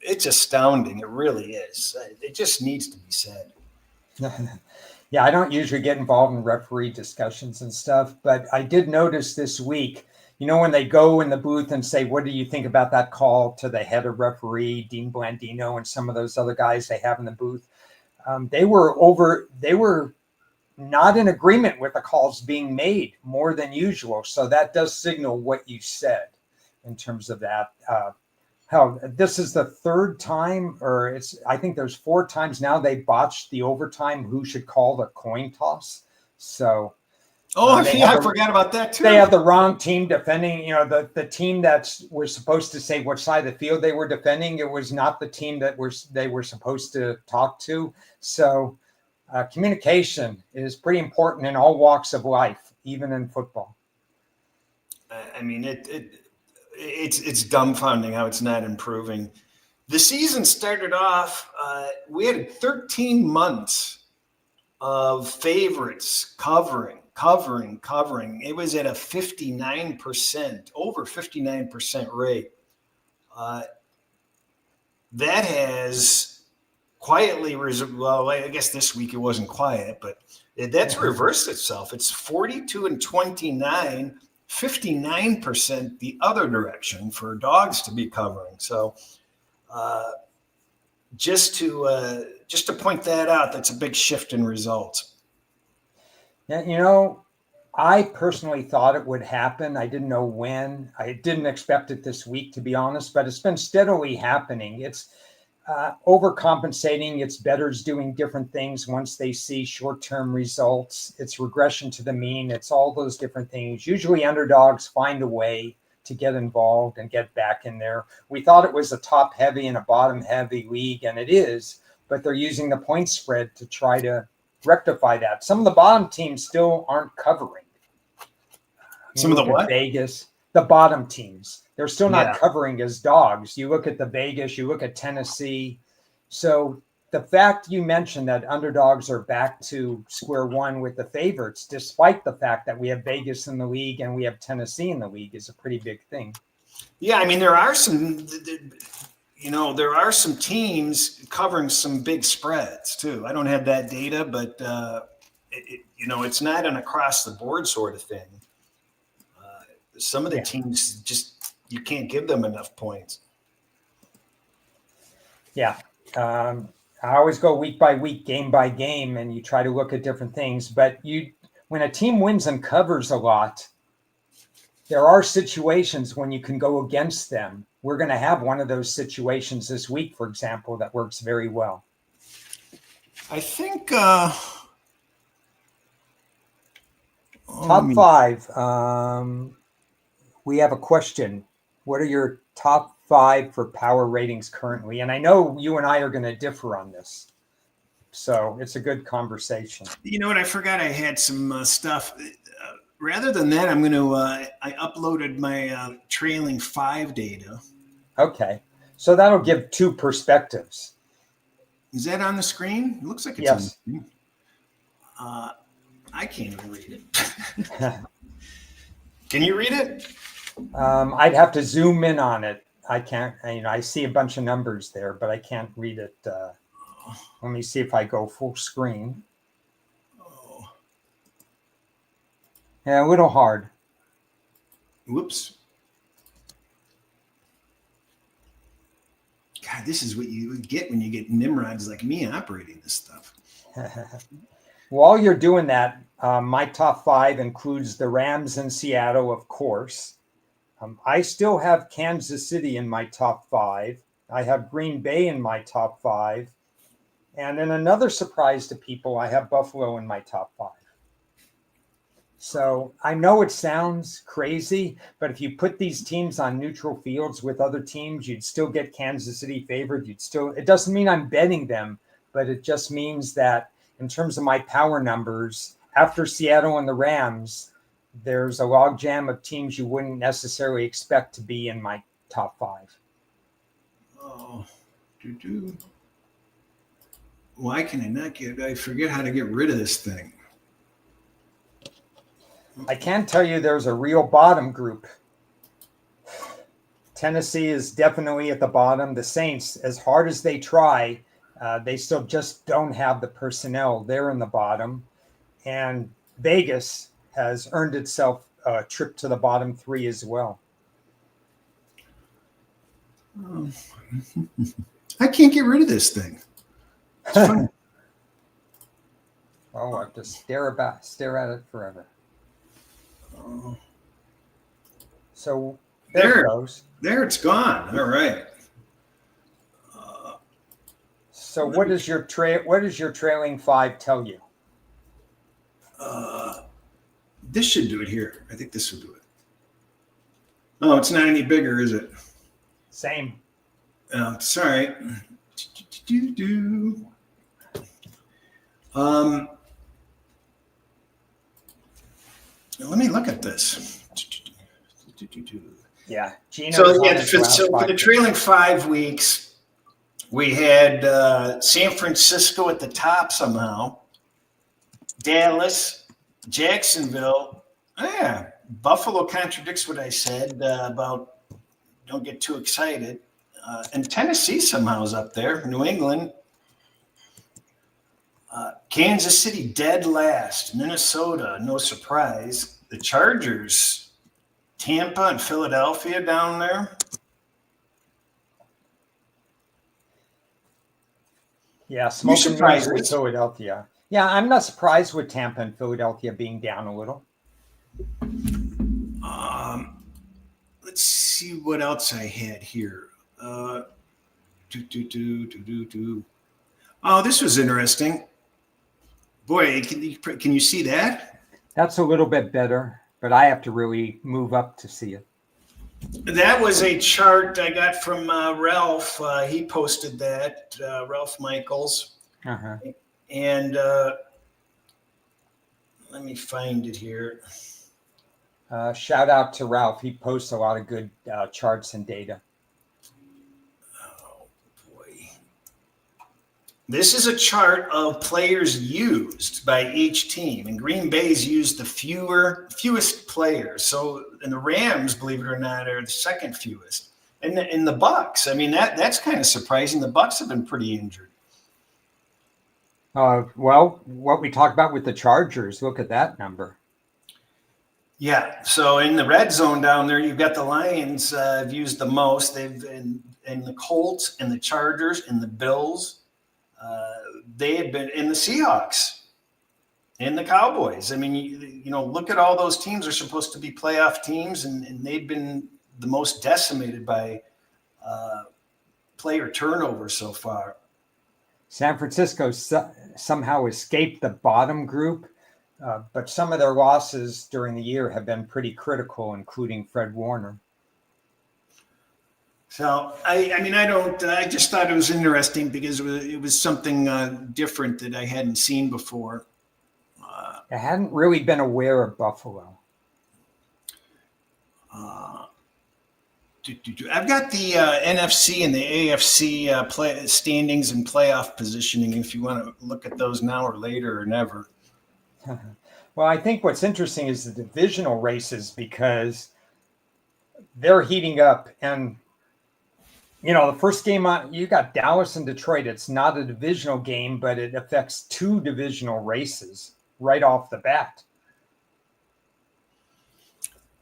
it's astounding. It really is. It just needs to be said. Yeah, I don't usually get involved in referee discussions and stuff, but I did notice this week, when they go in the booth and say, what do you think about that call to the head of referee, Dean Blandino, and some of those other guys they have in the booth, they were not in agreement with the calls being made more than usual. So that does signal what you said in terms of that. Hell, this is the third time, I think there's 4 times now they botched the overtime who should call the coin toss. So I forgot about that too. They have the wrong team defending, the team that was supposed to say which side of the field they were defending. It was not the team that they were supposed to talk to. So communication is pretty important in all walks of life, even in football. I mean, it's dumbfounding how it's not improving. The season started off, we had 13 months of favorites covering. It was at a 59%, over 59% rate. that has quietly, well, I guess this week it wasn't quiet, but that's reversed itself. It's 42-29, 59% the other direction for dogs to be covering. So just to point that out, that's a big shift in results. Yeah, I personally thought it would happen. I didn't know when. I didn't expect it this week, to be honest, but it's been steadily happening. It's overcompensating. It's bettors doing different things once they see short-term results. It's regression to the mean. It's all those different things. Usually underdogs find a way to get involved and get back in there. We thought it was a top-heavy and a bottom-heavy league, and it is, but they're using the point spread to try to rectify that. Some of the bottom teams still aren't covering. Some of the what? Vegas, the bottom teams, they're still not covering as dogs. You look at the Vegas, you look at Tennessee. So the fact you mentioned that underdogs are back to square one with the favorites, despite the fact that we have Vegas in the league and we have Tennessee in the league, is a pretty big thing. Yeah, I mean, there are some teams covering some big spreads too. I don't have that data, but it's not an across the board sort of thing. Some of the teams just, you can't give them enough points. Yeah. I always go week by week, game by game, and you try to look at different things. But when a team wins and covers a lot, there are situations when you can go against them. We're going to have one of those situations this week, for example, that works very well. I think top five. We have a question. What are your top five for power ratings currently? And I know you and I are going to differ on this, so it's a good conversation. You know what? I forgot I had some stuff. Rather than that, I'm going to, I uploaded my trailing five data. Okay. So that'll give two perspectives. Is that on the screen? It looks like it's yes. on the screen. I can't even read it. Can you read it? I'd have to zoom in on it. I can't, I see a bunch of numbers there, but I can't read it. Let me see if I go full screen. Yeah, a little hard. Whoops. God, this is what you get when you get nimrods like me operating this stuff. While you're doing that, my top five includes the Rams in Seattle, of course. I still have Kansas City in my top five. I have Green Bay in my top five. And then another surprise to people, I have Buffalo in my top five. So I know it sounds crazy, but if you put these teams on neutral fields with other teams, you'd still get Kansas City favored. It doesn't mean I'm betting them, but it just means that in terms of my power numbers, after Seattle and the Rams, there's a logjam of teams you wouldn't necessarily expect to be in my top five. Oh, why can I not I forget how to get rid of this thing. I can tell you there's a real bottom group. Tennessee is definitely at the bottom. The Saints, as hard as they try, they still just don't have the personnel. They're in the bottom. And Vegas has earned itself a trip to the bottom three as well. I can't get rid of this thing. It's fun. Oh, I have to stare at it forever. So there it goes. There it's gone. All right. So what does your trailing five tell you? This should do it here. I think this will do it. Oh, it's not any bigger, is it? Same. Sorry. Let me look at this. Yeah. So for the trailing 5 weeks, we had San Francisco at the top somehow, Dallas, Jacksonville. Buffalo contradicts what I said about don't get too excited. And Tennessee somehow is up there. New England. Kansas City dead last. Minnesota, no surprise. The Chargers, Tampa and Philadelphia down there. Yeah, smoke and surprised noise with us? Philadelphia. Yeah, I'm not surprised with Tampa and Philadelphia being down a little. Let's see what else I had here. Oh, this was interesting. Boy, can you see that? That's a little bit better, but I have to really move up to see it. That was a chart I got from Ralph. He posted that, Ralph Michaels. Uh-huh. And let me find it here. Shout out to Ralph. He posts a lot of good charts and data. Oh, boy. This is a chart of players used by each team. And Green Bay's used the fewest players. So, and the Rams, believe it or not, are the second fewest. And the Bucks, I mean, that's kind of surprising. The Bucks have been pretty injured. Well, what we talked about with the Chargers, look at that number. Yeah. So in the red zone down there, you've got the Lions have used the most. And the Colts and the Chargers and the Bills. They have been in the Seahawks and the Cowboys. I mean, you know, look at all those teams are supposed to be playoff teams, and they've been the most decimated by player turnover so far. San Francisco somehow escaped the bottom group, but some of their losses during the year have been pretty critical, including Fred Warner. So, I just thought it was interesting because it was something different that I hadn't seen before. I hadn't really been aware of Buffalo. I've got the NFC and the AFC standings and playoff positioning if you want to look at those now or later or never. Well, I think what's interesting is the divisional races because they're heating up. And, you know, the first game you got Dallas and Detroit. It's not a divisional game, but it affects two divisional races right off the bat.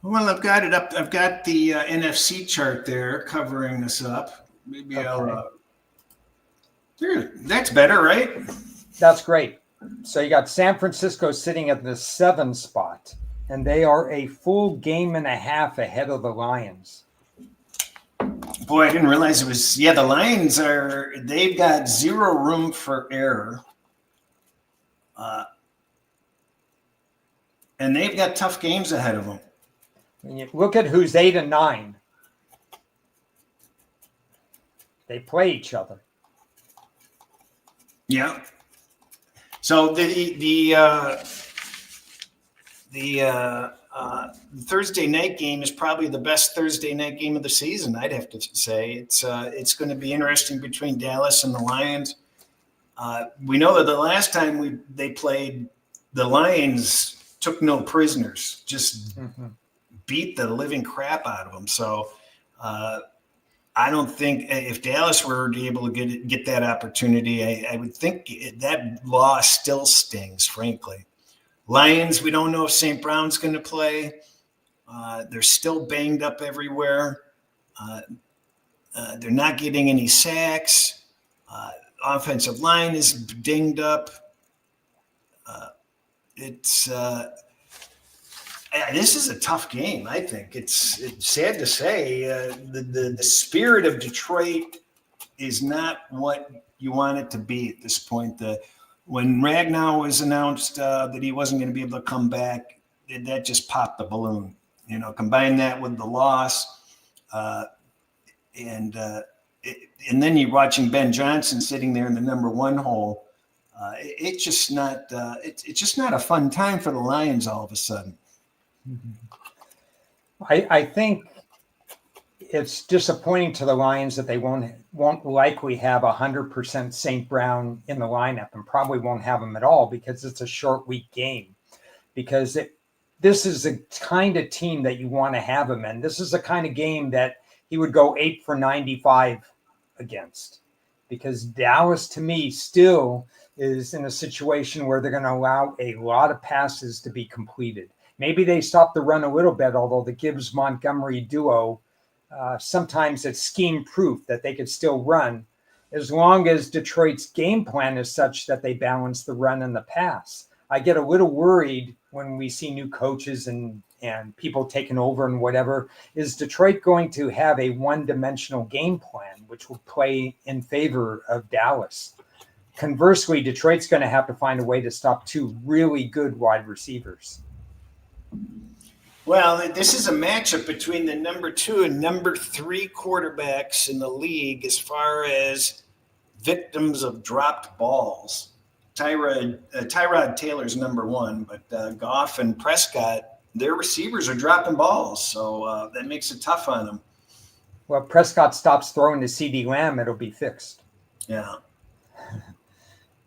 Well, I've got it up. I've got the NFC chart there covering this up. Maybe okay. That's better, right? That's great. So you got San Francisco sitting at the 7 spot, and they are a full game and a half ahead of the Lions. Boy, I didn't realize it was. Yeah, the Lions they've got zero room for error. And they've got tough games ahead of them. And you look at who's 8 and 9. They play each other. Yeah. So the Thursday night game is probably the best Thursday night game of the season. I'd have to say it's going to be interesting between Dallas and the Lions. We know that the last time they played, the Lions took no prisoners, just beat the living crap out of them. So I don't think if Dallas were to be able to get that opportunity, I would think that loss still stings, frankly. Lions, we don't know if St. Brown's going to play. They're still banged up everywhere. They're not getting any sacks. Offensive line is dinged up. This is a tough game, I think. It's sad to say. The spirit of Detroit is not what you want it to be at this point. When Ragnow was announced that he wasn't going to be able to come back, that just popped the balloon. You know, combine that with the loss, and then you're watching Ben Johnson sitting there in the number 1 hole. It's just not. It's just not a fun time for the Lions all of a sudden. I think it's disappointing to the Lions that they won't likely have 100% St. Brown in the lineup and probably won't have him at all because it's a short week game. Because this is the kind of team that you want to have him in. This is the kind of game that he would go 8 for 95 against, because Dallas, to me, still is in a situation where they're going to allow a lot of passes to be completed. Maybe they stop the run a little bit, although the Gibbs-Montgomery duo, sometimes it's scheme proof that they could still run, as long as Detroit's game plan is such that they balance the run and the pass. I get a little worried when we see new coaches and people taking over and whatever. Is Detroit going to have a one-dimensional game plan, which will play in favor of Dallas? Conversely, Detroit's going to have to find a way to stop 2 really good wide receivers. Well, this is a matchup between the number 2 and number 3 quarterbacks in the league as far as victims of dropped balls. Tyrod Taylor's number 1, but Goff and Prescott, their receivers are dropping balls, so that makes it tough on them. Well, Prescott stops throwing to CeeDee Lamb, it'll be fixed. Yeah.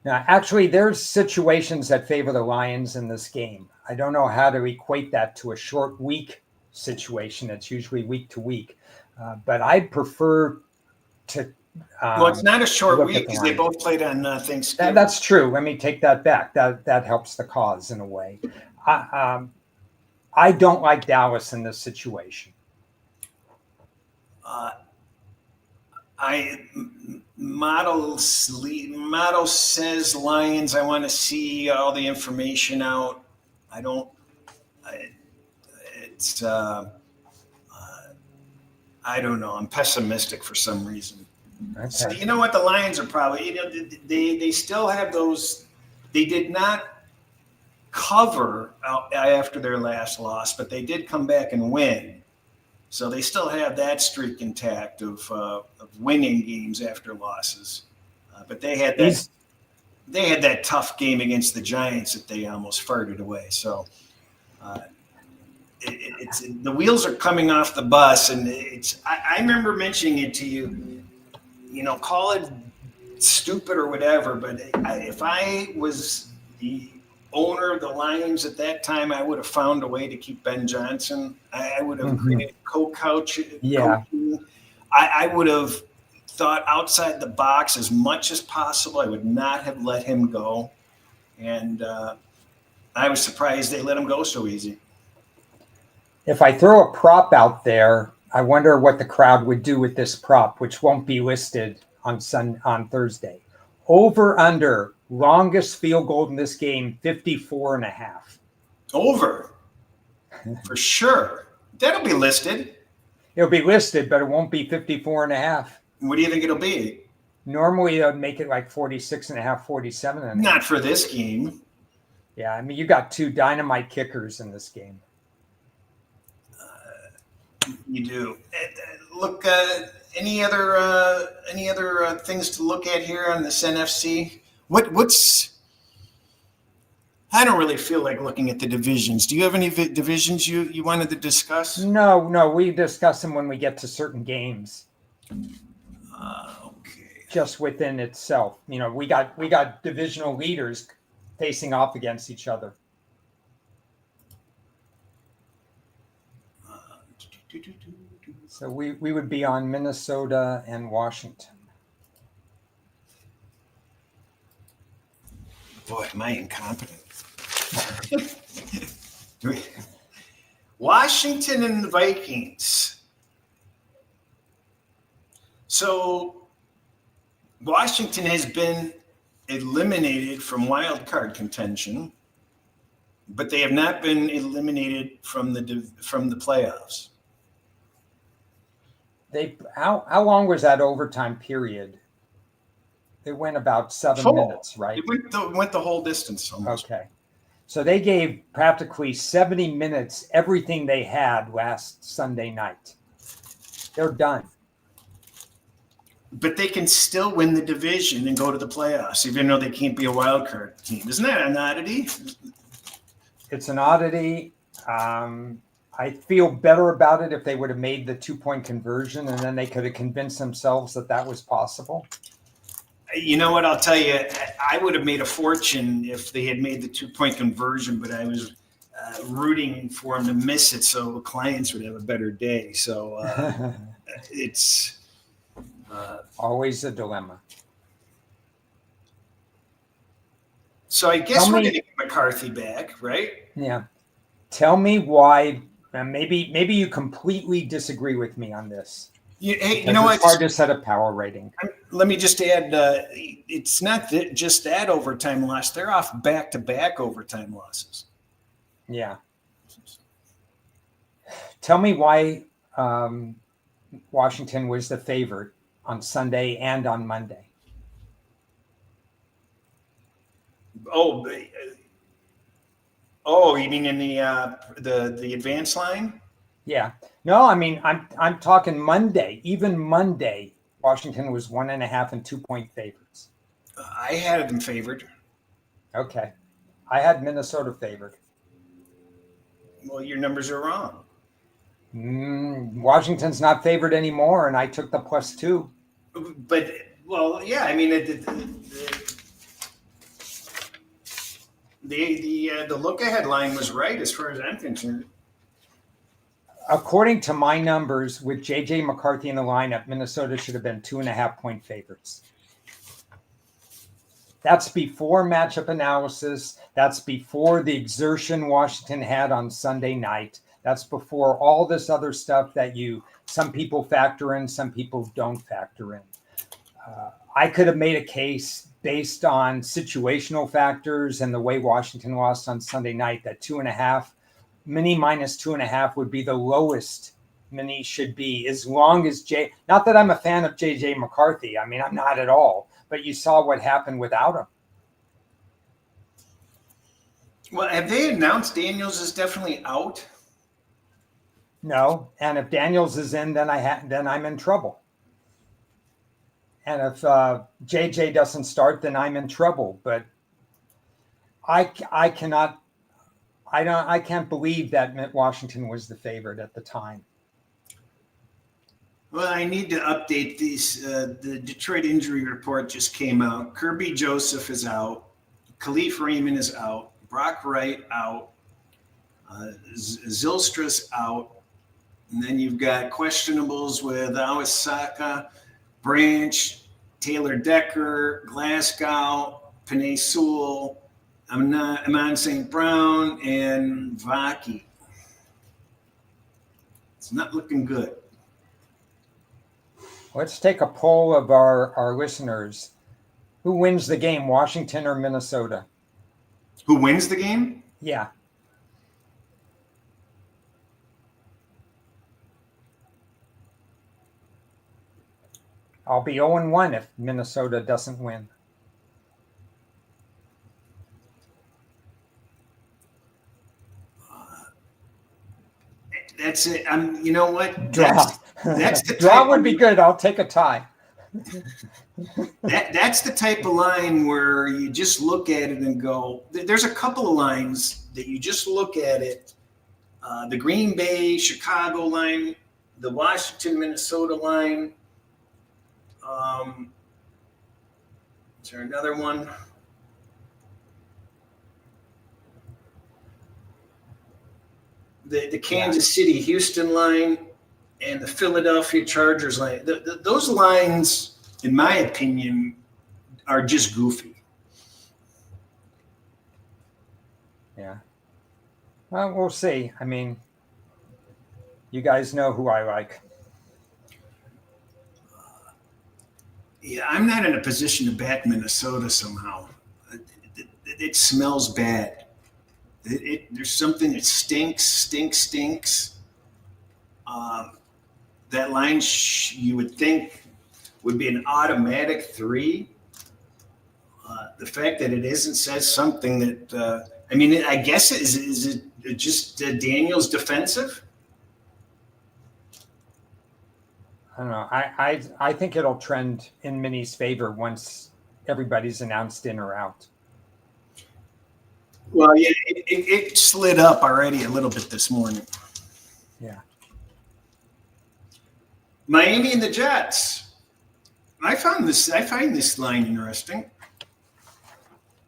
Now, actually, there's situations that favor the Lions in this game. I don't know how to equate that to a short week situation. It's usually week to week. But I'd prefer to. Well, it's not a short week because they both played on Thanksgiving. That's true. Let me take that back. That helps the cause in a way. I don't like Dallas in this situation. Model says Lions. I want to see all the information out. I don't. I don't know. I'm pessimistic for some reason. Okay. So you know what? The Lions are probably. They still have those. They did not cover after their last loss, but they did come back and win. So they still have that streak intact of winning games after losses. But they had that tough game against the Giants that they almost farted away. So it's the wheels are coming off the bus, and I remember mentioning it to you. You know, call it stupid or whatever, but if I was the owner of the Lions at that time, I would have found a way to keep Ben Johnson. I would have created co-coaching. Yeah. I would have thought outside the box as much as possible. I would not have let him go. And I was surprised they let him go so easy. If I throw a prop out there, I wonder what the crowd would do with this prop, which won't be listed on Thursday. Over under longest field goal in this game, 54.5. Over. For sure. That'll be listed. It'll be listed, but it won't be 54.5. What do you think it'll be? Normally, they'll make it like 46.5, 47.5. Not for this game. Yeah, I mean, you got 2 dynamite kickers in this game. You do. Look, any other things to look at here on this NFC? What's? I don't really feel like looking at the divisions. Do you have any divisions you wanted to discuss? No, we discuss them when we get to certain games. Okay. Just within itself, you know, we got divisional leaders facing off against each other. So we would be on Minnesota and Washington. Boy, am I incompetent. Washington and the Vikings. So Washington has been eliminated from wild card contention, but they have not been eliminated from the playoffs. How long was that overtime period? It went about 7 minutes, right? It went the whole distance almost. Okay. So they gave practically 70 minutes, everything they had last Sunday night. They're done. But they can still win the division and go to the playoffs, even though they can't be a wild card team. Isn't that an oddity? It's an oddity. I feel better about it if they would have made the 2-point conversion, and then they could have convinced themselves that was possible. You know what? I'll tell you, I would have made a fortune if they had made the 2-point conversion, but I was rooting for them to miss it so clients would have a better day. So it's Always a dilemma. so I guess Tell we're me- going to get McCarthy back, right? Yeah. Tell me why. Maybe you completely disagree with me on this. Hey, you Because know it's what? hard to set a power rating. Let me just add, it's not just that overtime loss. They're off back-to-back overtime losses. Yeah. Tell me why Washington was the favorite on Sunday and on Monday. Oh, oh, you mean in the advance line? Yeah. No, I mean I'm talking Monday. Even Monday, Washington was 1.5 and 2-point favorites. I had them favored. Okay. I had Minnesota favored. Well, your numbers are wrong. Washington's not favored anymore, and I took the +2. But well, yeah, I mean the look ahead line was right as far as I'm concerned. According to my numbers, with J.J. McCarthy in the lineup, Minnesota should have been 2.5-point favorites. That's before matchup analysis. That's before the exertion Washington had on Sunday night. That's before all this other stuff that some people factor in, some people don't factor in. I could have made a case based on situational factors and the way Washington lost on Sunday night that 2.5, mini minus 2.5 would be the lowest mini should be, as long as not that I'm a fan of JJ McCarthy. I mean, I'm not at all, but you saw what happened without him. Well, have they announced Daniels is definitely out? No, and if Daniels is in, then I'm in trouble. And if JJ doesn't start, then I'm in trouble. But I can't believe that Washington was the favorite at the time. Well, I need to update these. The Detroit injury report just came out. Kirby Joseph is out. Khalif Raymond is out. Brock Wright out. Zylstra's out. And then you've got questionables with Awasaka, Branch, Taylor Decker, Glasgow, Panay Sewell, Amon St. Brown, and Vaki. It's not looking good. Let's take a poll of our listeners. Who wins the game, Washington or Minnesota? Who wins the game? Yeah. I'll be 0-1 if Minnesota doesn't win. That's it. You know what? Draw. That's the Draw would be good. I'll take a tie. That's the type of line where you just look at it and go, there's a couple of lines that you just look at it. The Green Bay, Chicago line, the Washington, Minnesota line. Is there another one? The Kansas City, Houston line and the Philadelphia Chargers line. Those lines, in my opinion, are just goofy. Yeah. Well, we'll see. I mean, you guys know who I like. Yeah, I'm not in a position to back Minnesota somehow. It smells bad. There's something that stinks. That line you would think would be an automatic 3. The fact that it isn't says something that I guess is it just Daniels defensive? I don't know. I think it'll trend in Minnie's favor once everybody's announced in or out. Well, yeah, it slid up already a little bit this morning. Yeah. Miami and the Jets. I find this line interesting.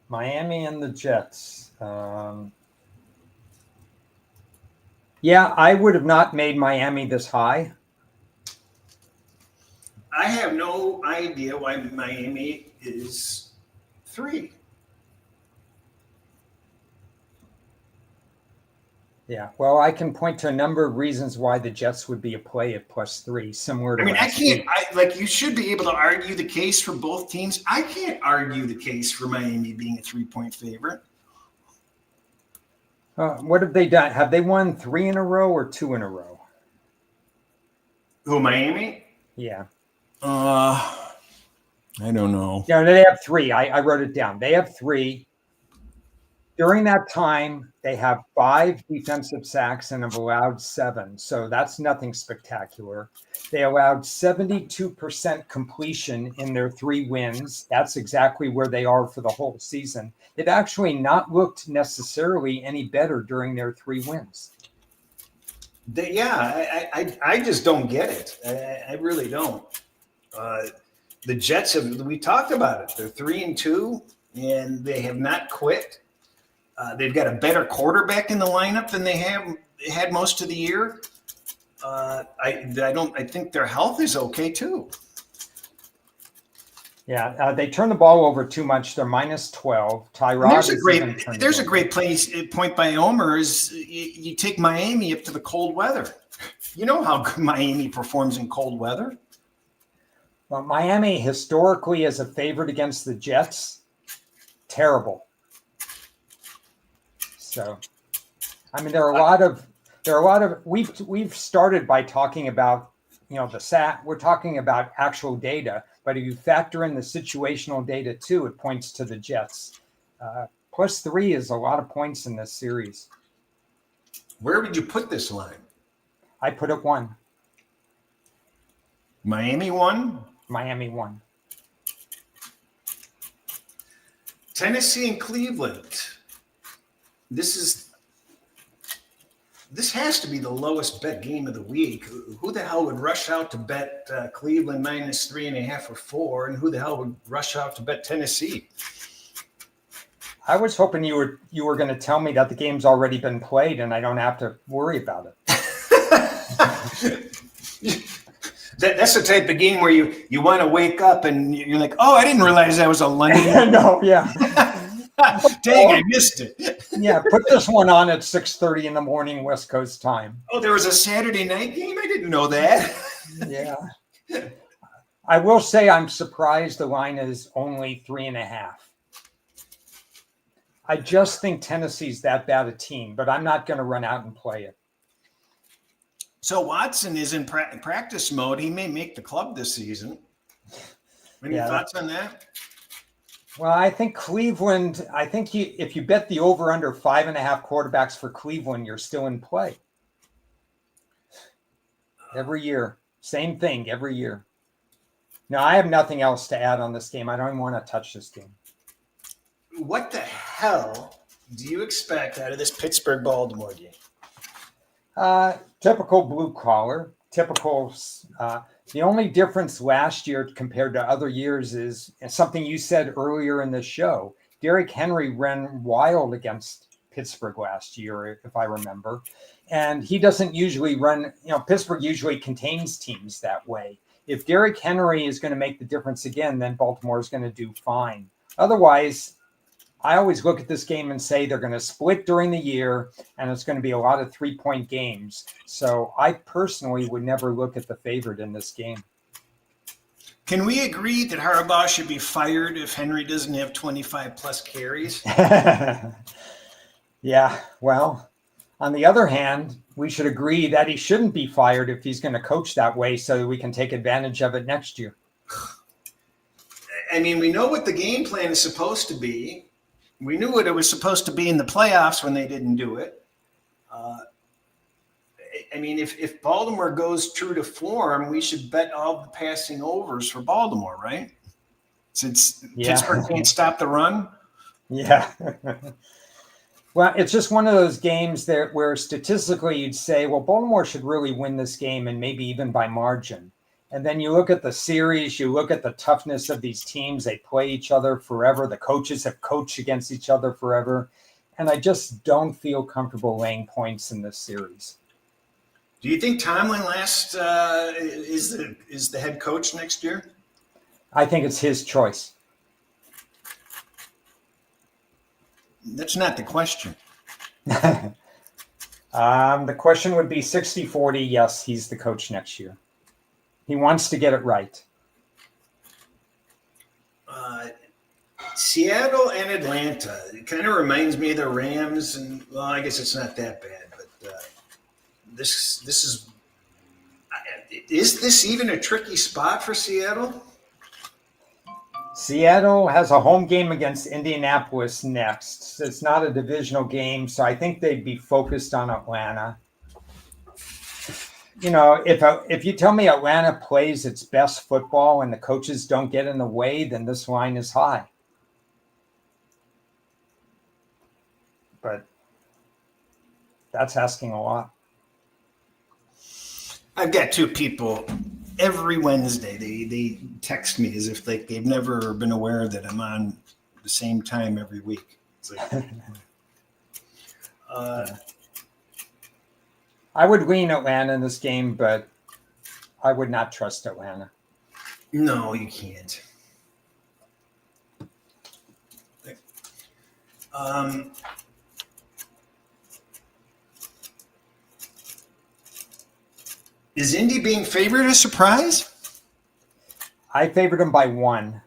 Miami and the Jets. Yeah, I would have not made Miami this high. I have no idea why Miami is 3. Yeah, well, I can point to a number of reasons why the Jets would be a play at +3, similar to I mean, I last can't. week. You should be able to argue the case for both teams. I can't argue the case for Miami being a 3-point favorite. What have they done? Have they won 3 in a row or 2 in a row? Who, Miami? Yeah. I don't know. Yeah, they have 3. I wrote it down. They have 3. During that time, they have 5 defensive sacks and have allowed 7. So that's nothing spectacular. They allowed 72% completion in their 3 wins. That's exactly where they are for the whole season. They've actually not looked necessarily any better during their 3 wins. I just don't get it. I really don't. The Jets we talked about it. They're 3-2, and they have not quit. They've got a better quarterback in the lineup than they had most of the year. I think their health is okay too. Yeah, they turn the ball over too much. They're -12. Tyrod There's a great point by Omer is you take Miami up to the cold weather. You know how Miami performs in cold weather. Well, Miami historically is a favorite against the Jets. Terrible. So, I mean, there are a lot of we've started by talking about, the SAT. We're talking about actual data, but if you factor in the situational data too, it points to the Jets. +3 is a lot of points in this series. Where would you put this line? I put it 1. Miami 1? Miami 1. Tennessee and Cleveland. This has to be the lowest bet game of the week. Who the hell would rush out to bet Cleveland -3.5 or 4? And who the hell would rush out to bet Tennessee? I was hoping you were going to tell me that the game's already been played and I don't have to worry about it. That's the type of game where you want to wake up and you're like, oh, I didn't realize that was a London. No, yeah. Dang, I missed it. Yeah, put this one on at 6:30 in the morning West Coast time. Oh, there was a Saturday night game? I didn't know that. Yeah. I will say I'm surprised the line is only 3.5. I just think Tennessee's that bad a team, but I'm not going to run out and play it. So Watson is in practice mode. He may make the club this season. Any thoughts on that? Well, I think Cleveland, if you bet the over under 5.5 quarterbacks for Cleveland, you're still in play. Every year. Same thing every year. Now, I have nothing else to add on this game. I don't even want to touch this game. What the hell do you expect out of this Pittsburgh-Baltimore game? Typical blue collar, typical. The only difference last year compared to other years is something you said earlier in the show. Derrick Henry ran wild against Pittsburgh last year, if I remember. And he doesn't usually run, Pittsburgh usually contains teams that way. If Derrick Henry is going to make the difference again, then Baltimore is going to do fine. Otherwise, I always look at this game and say they're going to split during the year, and it's going to be a lot of 3-point games. So I personally would never look at the favorite in this game. Can we agree that Harbaugh should be fired if Henry doesn't have 25-plus carries? Yeah, well, on the other hand, we should agree that he shouldn't be fired if he's going to coach that way so that we can take advantage of it next year. I mean, we know what the game plan is supposed to be. We knew what it was supposed to be in the playoffs when they didn't do it. I mean, if Baltimore goes true to form, we should bet all the passing overs for Baltimore, right? Since Pittsburgh can't stop the run. Yeah. Well, it's just one of those games there where statistically you'd say, well, Baltimore should really win this game and maybe even by margin. And then you look at the series, you look at the toughness of these teams. They play each other forever. The coaches have coached against each other forever. And I just don't feel comfortable laying points in this series. Do you think Tomlin is the head coach next year? I think it's his choice. That's not the question. The question would be 60-40. Yes, he's the coach next year. He wants to get it right. Seattle and Atlanta. It kind of reminds me of the Rams, and well, I guess it's not that bad, but this is this even a tricky spot for Seattle? Seattle has a home game against Indianapolis next. It's not a divisional game, so I think they'd be focused on Atlanta. You know, if you tell me Atlanta plays its best football and the coaches don't get in the way, then this line is high. But that's asking a lot. I've got two people every Wednesday. They text me as if they've never been aware that I'm on the same time every week. It's like, I would lean Atlanta in this game, but I would not trust Atlanta. no, you can't. Is Indy being favored a surprise? I favored them by 1.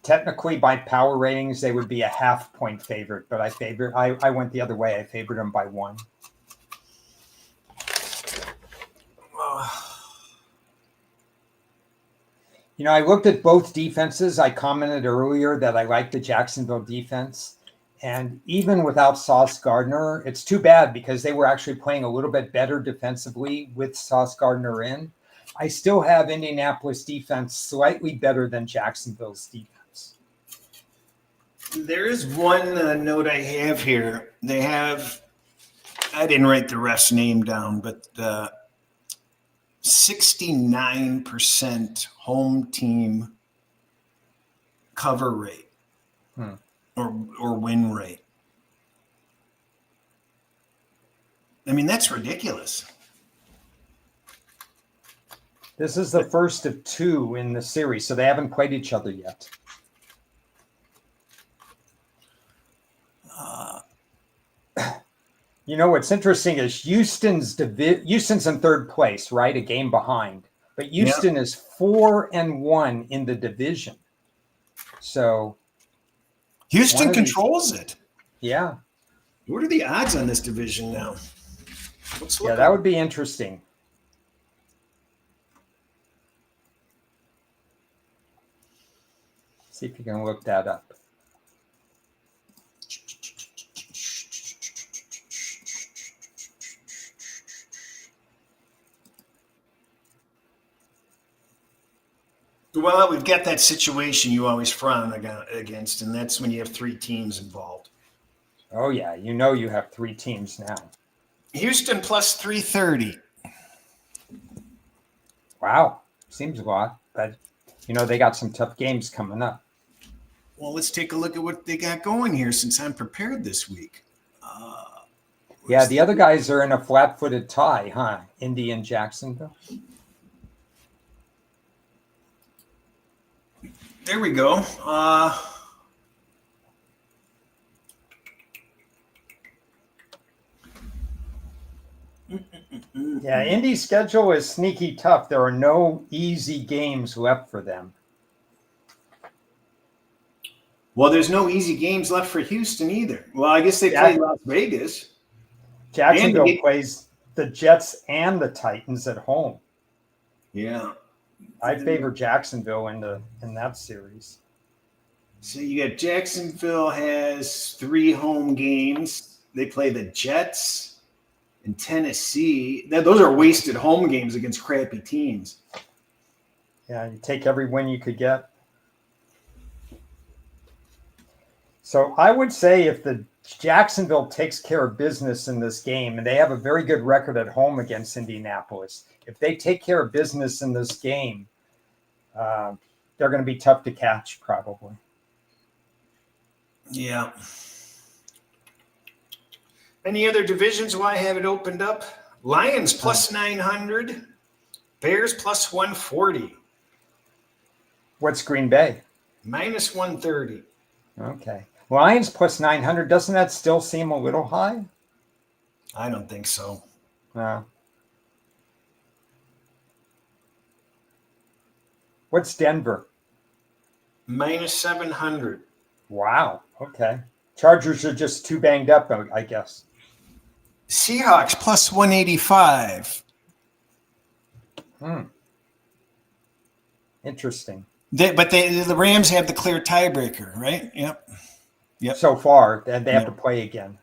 Technically, by power ratings, they would be a half-point favorite, but I went the other way. I favored them by 1. You know, I looked at both defenses. I commented earlier that I like the Jacksonville defense. And even without Sauce Gardner, it's too bad because they were actually playing a little bit better defensively with Sauce Gardner in. I still have Indianapolis defense slightly better than Jacksonville's defense. There is one note I have here. I didn't write the ref's name down, but 69% home team cover rate. Or win rate. I mean, that's ridiculous. This is the first of 2 in the series, so they haven't played each other yet. You know, what's interesting is Houston's in 3rd place, right? A game behind. But Houston is 4-1 in the division. So Houston controls it. Yeah. What are the odds on this division now? That would be interesting. See if you can look that up. Well, we've got that situation you always frown against, and that's when you have 3 teams involved. Oh, yeah. You know you have 3 teams now. Houston plus 330. Wow. Seems a lot, but, you know, they got some tough games coming up. Well, let's take a look at what they got going here since I'm prepared this week. The other guys are in a flat-footed tie, huh? Indy and Jacksonville. There we go. Yeah, Indy's schedule is sneaky tough. There are no easy games left for them. Well, there's no easy games left for Houston either. Well, I guess they play Las Vegas. Jacksonville plays the Jets and the Titans at home. Yeah. I favor Jacksonville in that series. So you got Jacksonville has 3 home games. They play the Jets and Tennessee. Those are wasted home games against crappy teams. Yeah, you take every win you could get. So I would say if the Jacksonville takes care of business in this game, and they have a very good record at home against Indianapolis, if they take care of business in this game, they're going to be tough to catch probably. Yeah. Any other divisions? Why have it opened up? Lions plus 900. Bears plus 140. What's Green Bay? Minus 130. Okay. Lions plus 900. Doesn't that still seem a little high? I don't think so. What's Denver? Minus 700. Wow. Okay. Chargers are just too banged up, I guess. Seahawks plus 185. Interesting. But the Rams have the clear tiebreaker, right? Yep. So far, and they have to play again.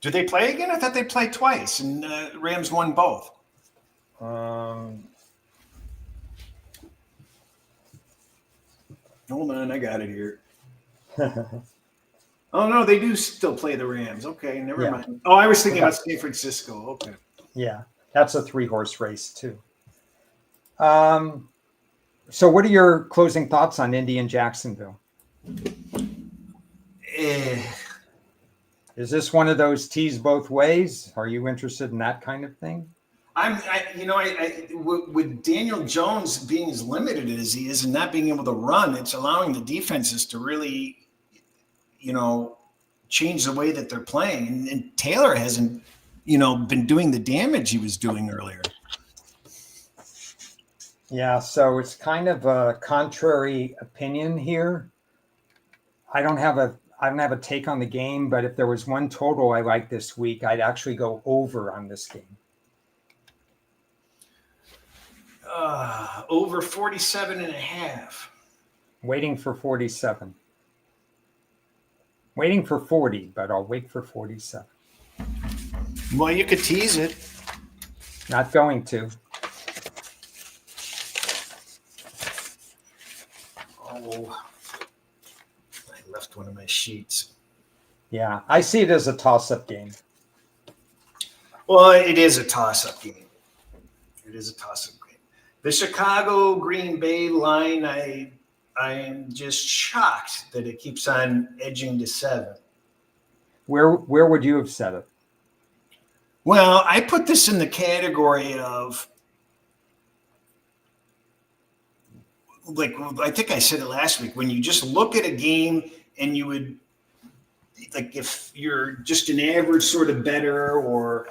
Do they play again? I thought they played twice, and Rams won both. Hold on, I got it here. Oh, no, they do still play the Rams. Okay, never mind. Oh, I was thinking about San Francisco. Okay. Yeah, that's a 3-horse race, too. So what are your closing thoughts on Indy and Jacksonville? Is this one of those teas both ways? Are you interested in that kind of thing? With Daniel Jones being as limited as he is and not being able to run, it's allowing the defenses to really, change the way that they're playing. And Taylor hasn't, been doing the damage he was doing earlier. Yeah, so it's kind of a contrary opinion here. I don't have a take on the game, but if there was one total I like this week, I'd actually go over on this game. Over 47.5. Waiting for 47. Waiting for 40, but I'll wait for 47. Well, you could tease it. Not going to. Oh, I left one of my sheets. Yeah, I see it as a toss-up game. Well, it is a toss-up game. It is a toss-up game. The Chicago Green Bay line, I am just shocked that it keeps on edging to 7. Where would you have set it? Well, I put this in the category of, like, I think I said it last week, when you just look at a game and you would, like, if you're just an average sort of bettor, or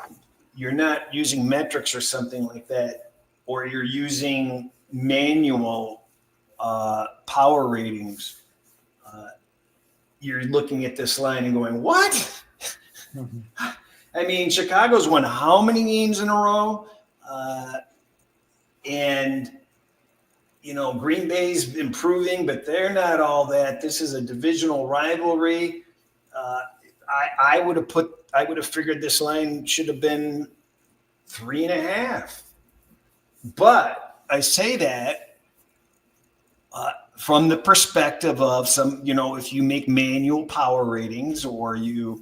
you're not using metrics or something like that, or you're using manual power ratings, you're looking at this line and going, what? Mm-hmm. I mean, Chicago's won how many games in a row? And, Green Bay's improving, but they're not all that. This is a divisional rivalry. I would have figured this line should have been 3.5. But I say that from the perspective of some, if you make manual power ratings, or you're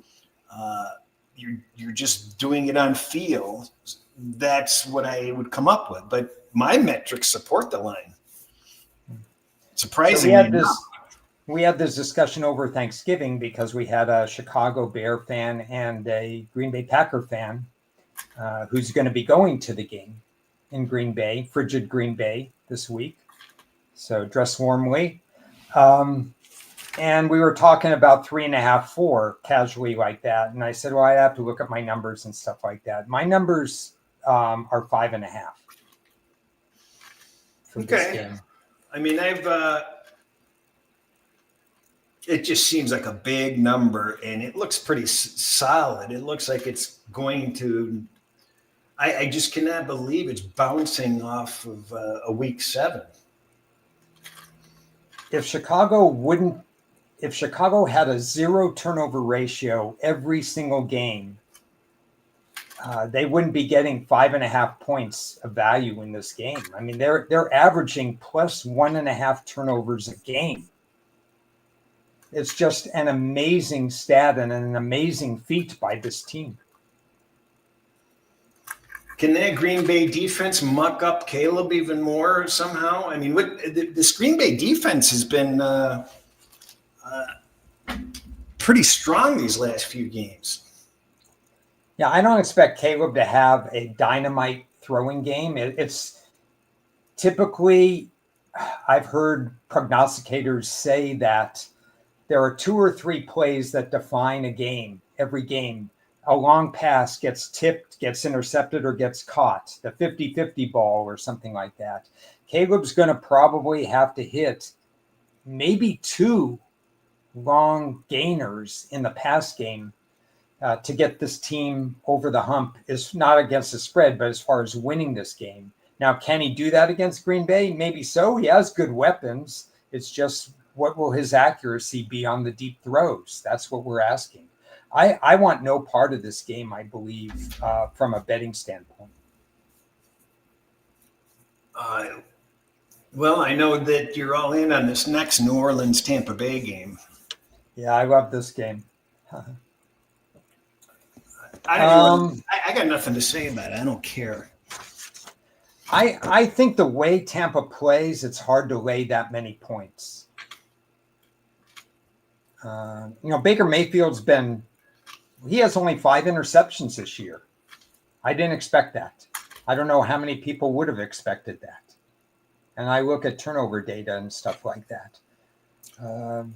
just doing it on feel, that's what I would come up with. But my metrics support the line. Surprisingly, so we had this discussion over Thanksgiving because we had a Chicago Bear fan and a Green Bay Packer fan who's going to be going to the game in Green Bay, frigid Green Bay this week. So dress warmly. And we were talking about 3.5, 4 casually like that. And I said, well, I have to look at my numbers and stuff like that. My numbers are 5.5 for this game. I mean, it just seems like a big number, and it looks pretty solid. It looks like it's going to, I just cannot believe it's bouncing off of a week 7. If Chicago had a 0 turnover ratio every single game, they wouldn't be getting 5.5 points of value in this game. I mean, they're averaging plus 1.5 turnovers a game. It's just an amazing stat and an amazing feat by this team. Can that Green Bay defense muck up Caleb even more somehow? I mean, this Green Bay defense has been pretty strong these last few games. Yeah, I don't expect Caleb to have a dynamite throwing game. It's typically, I've heard prognosticators say that there are 2 or 3 plays that define a game, every game. A long pass gets tipped, gets intercepted, or gets caught, the 50-50 ball or something like that. Caleb's going to probably have to hit maybe 2 long gainers in the pass game to get this team over the hump, is not against the spread, but as far as winning this game. Now, can he do that against Green Bay? Maybe so. He has good weapons. It's just, what will his accuracy be on the deep throws? That's what we're asking. I want no part of this game, I believe, from a betting standpoint. Well, I know that you're all in on this next New Orleans Tampa Bay game. Yeah, I love this game. I got nothing to say about it. I don't care. I think the way Tampa plays, it's hard to lay that many points. Baker Mayfield's he has only 5 interceptions this year. I didn't expect that. I don't know how many people would have expected that. And I look at turnover data and stuff like that.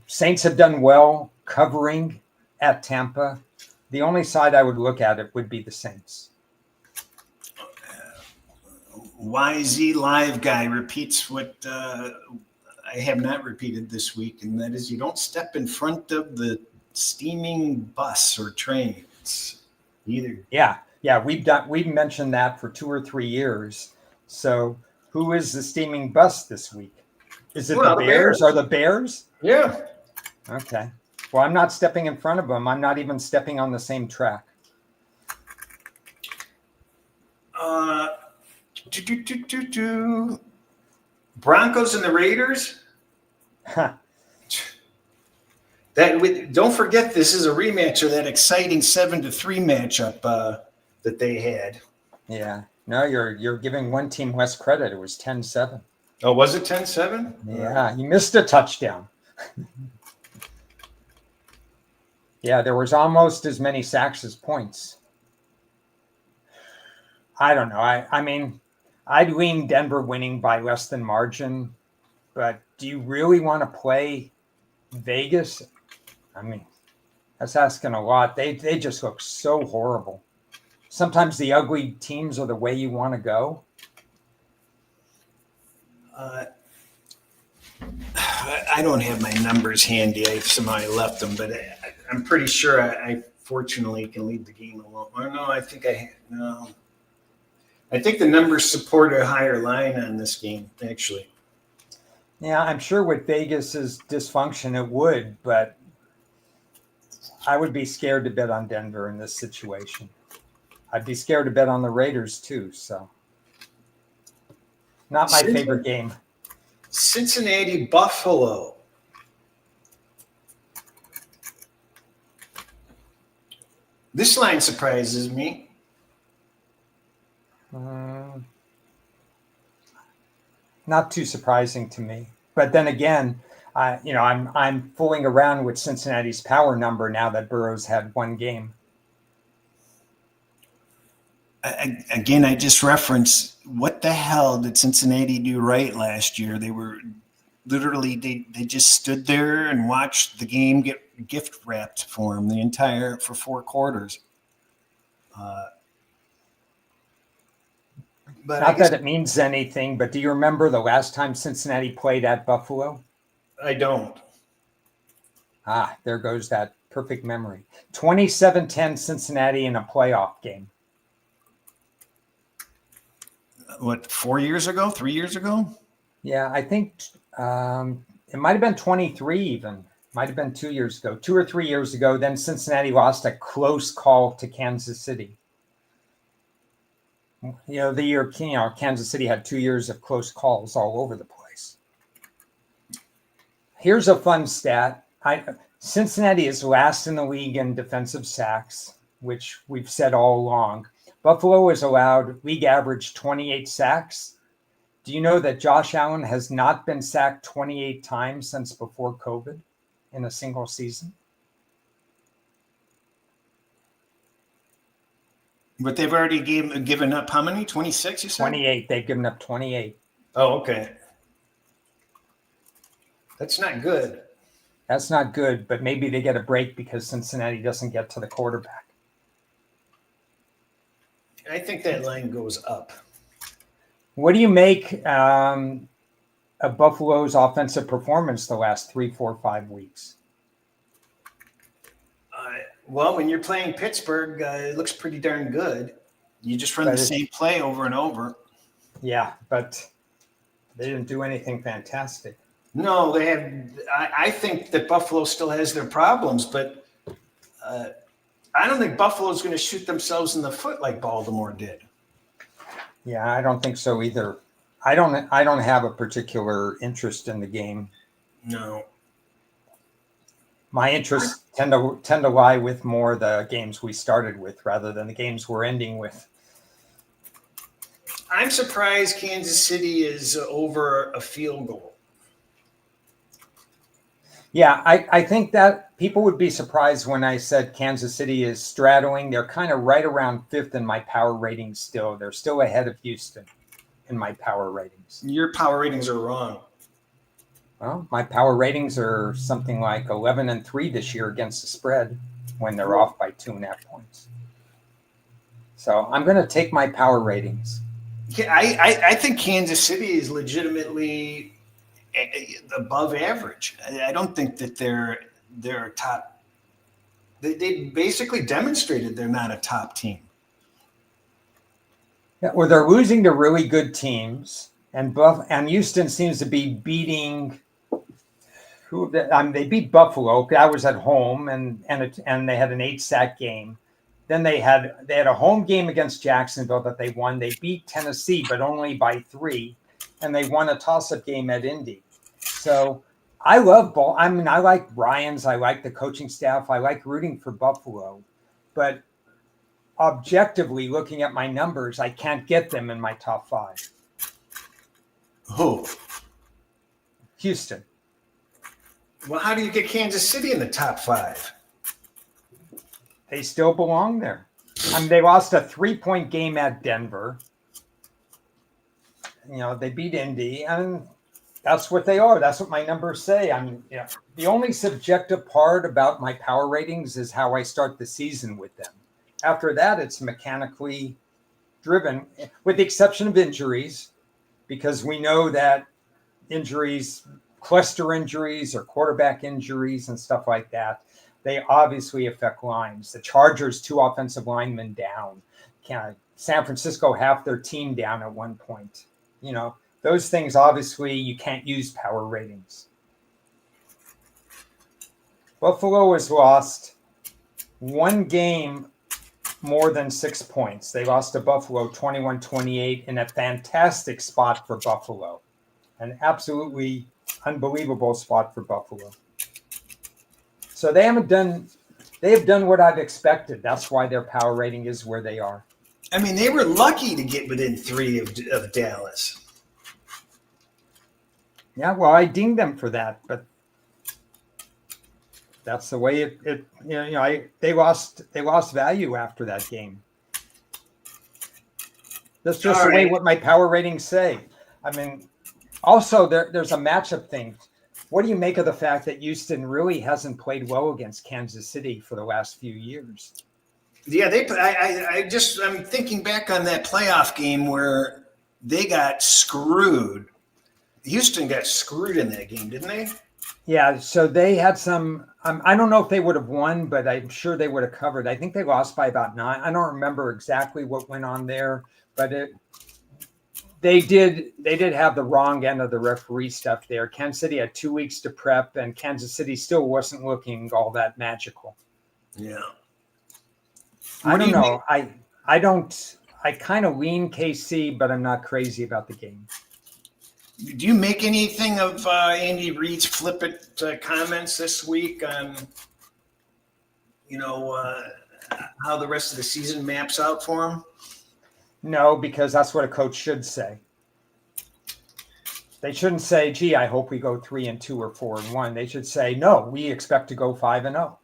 Saints have done well covering at Tampa. The only side I would look at it would be the Saints. YZ Live guy repeats what I have not repeated this week, and that is, you don't step in front of the steaming bus or trains either. Yeah, we've mentioned that for 2 or 3 years. So who is the steaming bus this week? Is it the Bears? Are the Bears? Yeah. Okay. Well, I'm not stepping in front of them. I'm not even stepping on the same track. Broncos and the Raiders. Don't forget, this is a rematch of that exciting 7-3 matchup that they had. Yeah. No, you're giving one team less credit. It was 10-7. Oh, was it 10-7? Yeah, you missed a touchdown. Yeah, there was almost as many sacks as points. I don't know. I mean, I'd lean Denver winning by less than margin, but do you really want to play Vegas? I mean, that's asking a lot. They just look so horrible. Sometimes the ugly teams are the way you want to go. I don't have my numbers handy. I left them, but I'm pretty sure I fortunately can leave the game alone. Or no, I think the numbers support a higher line on this game, actually. Yeah, I'm sure with Vegas's dysfunction it would, but I would be scared to bet on Denver in this situation. I'd be scared to bet on the Raiders too, so not my favorite game. Cincinnati Buffalo. This line surprises me. Not too surprising to me, but then again, I'm fooling around with Cincinnati's power number now that Burrow's had one game. Again, I just reference, what the hell did Cincinnati do right last year? They were literally, they just stood there and watched the game get gift wrapped for them for 4 quarters. But not that it means anything, but do you remember the last time Cincinnati played at Buffalo? I don't. There goes that perfect memory. 27-10 Cincinnati in a playoff game. What, 4 years ago, 3 years ago? Yeah, I think it might have been 23 even. Might have been 2 years ago, 2 or 3 years ago. Then Cincinnati lost a close call to Kansas City. The year Kansas City had 2 years of close calls all over the place. Here's a fun stat. Cincinnati is last in the league in defensive sacks, which we've said all along. Buffalo is allowed league average 28 sacks. Do you know that Josh Allen has not been sacked 28 times since before COVID in a single season? But they've already given up how many? 26, you said? 28. They've given up 28. Oh, okay. That's not good. That's not good, but maybe they get a break because Cincinnati doesn't get to the quarterback. I think that line goes up. What do you make of Buffalo's offensive performance the last 3, 4, 5 weeks? Well, when you're playing Pittsburgh, it looks pretty darn good. You just run the same play over and over. Yeah, but they didn't do anything fantastic. No, they have. I think that Buffalo still has their problems, but I don't think Buffalo's going to shoot themselves in the foot like Baltimore did. Yeah, I don't think so either. I don't have a particular interest in the game. No. My interests tend to lie with more the games we started with rather than the games we're ending with. I'm surprised Kansas City is over a field goal. Yeah, I think that people would be surprised when I said Kansas City is straddling. They're kind of right around 5th in my power ratings still. They're still ahead of Houston in my power ratings. Your power ratings are wrong. Well, my power ratings are something like 11-3 this year against the spread when they're off by 2.5 points. So I'm going to take my power ratings. Yeah, I think Kansas City is legitimately above average. I don't think that they're top. They basically demonstrated they're not a top team. Yeah, well, they're losing to really good teams, and Houston seems to be beating. They beat Buffalo. I was at home, and they had an 8-sack game. Then they had a home game against Jacksonville that they won. They beat Tennessee, but only by 3, and they won a toss-up game at Indy. So I love ball. I mean, I like Ryans. I like the coaching staff. I like rooting for Buffalo, but objectively looking at my numbers, I can't get them in my top 5. Who? Houston. Well, how do you get Kansas City in the top 5? They still belong there. I mean, they lost a 3-point game at Denver. They beat Indy, and that's what they are. That's what my numbers say. The only subjective part about my power ratings is how I start the season with them. After that, it's mechanically driven, with the exception of injuries, because we know that injuries, cluster injuries or quarterback injuries and stuff like that, they obviously affect lines. The Chargers, 2 offensive linemen down. San Francisco, half their team down at one point. Those things, obviously, you can't use power ratings. Buffalo has lost 1 game more than 6 points. They lost to Buffalo 21-28 in a fantastic spot for Buffalo. An absolutely unbelievable spot for Buffalo. So they have done what I've expected. That's why their power rating is where they are. I mean, they were lucky to get within 3 of Dallas. Yeah, well, I dinged them for that, but that's the way they lost value after that game. That's just the way what my power ratings say. I mean, also there's a matchup thing. What do you make of the fact that Houston really hasn't played well against Kansas City for the last few years? Yeah, I'm thinking back on that playoff game where they got screwed. Houston got screwed in that game, didn't they? Yeah, so they had some. I don't know if they would have won, but I'm sure they would have covered. I think they lost by about 9. I don't remember exactly what went on there, but they did have the wrong end of the referee stuff there. Kansas City had 2 weeks to prep, and Kansas City still wasn't looking all that magical. Yeah. I don't know. I kind of lean KC, but I'm not crazy about the game. Do you make anything of Andy Reid's flippant comments this week on, how the rest of the season maps out for him? No, because that's what a coach should say. They shouldn't say, "Gee, I hope we go 3-2 or 4-1." They should say, "No, we expect to go 5-0."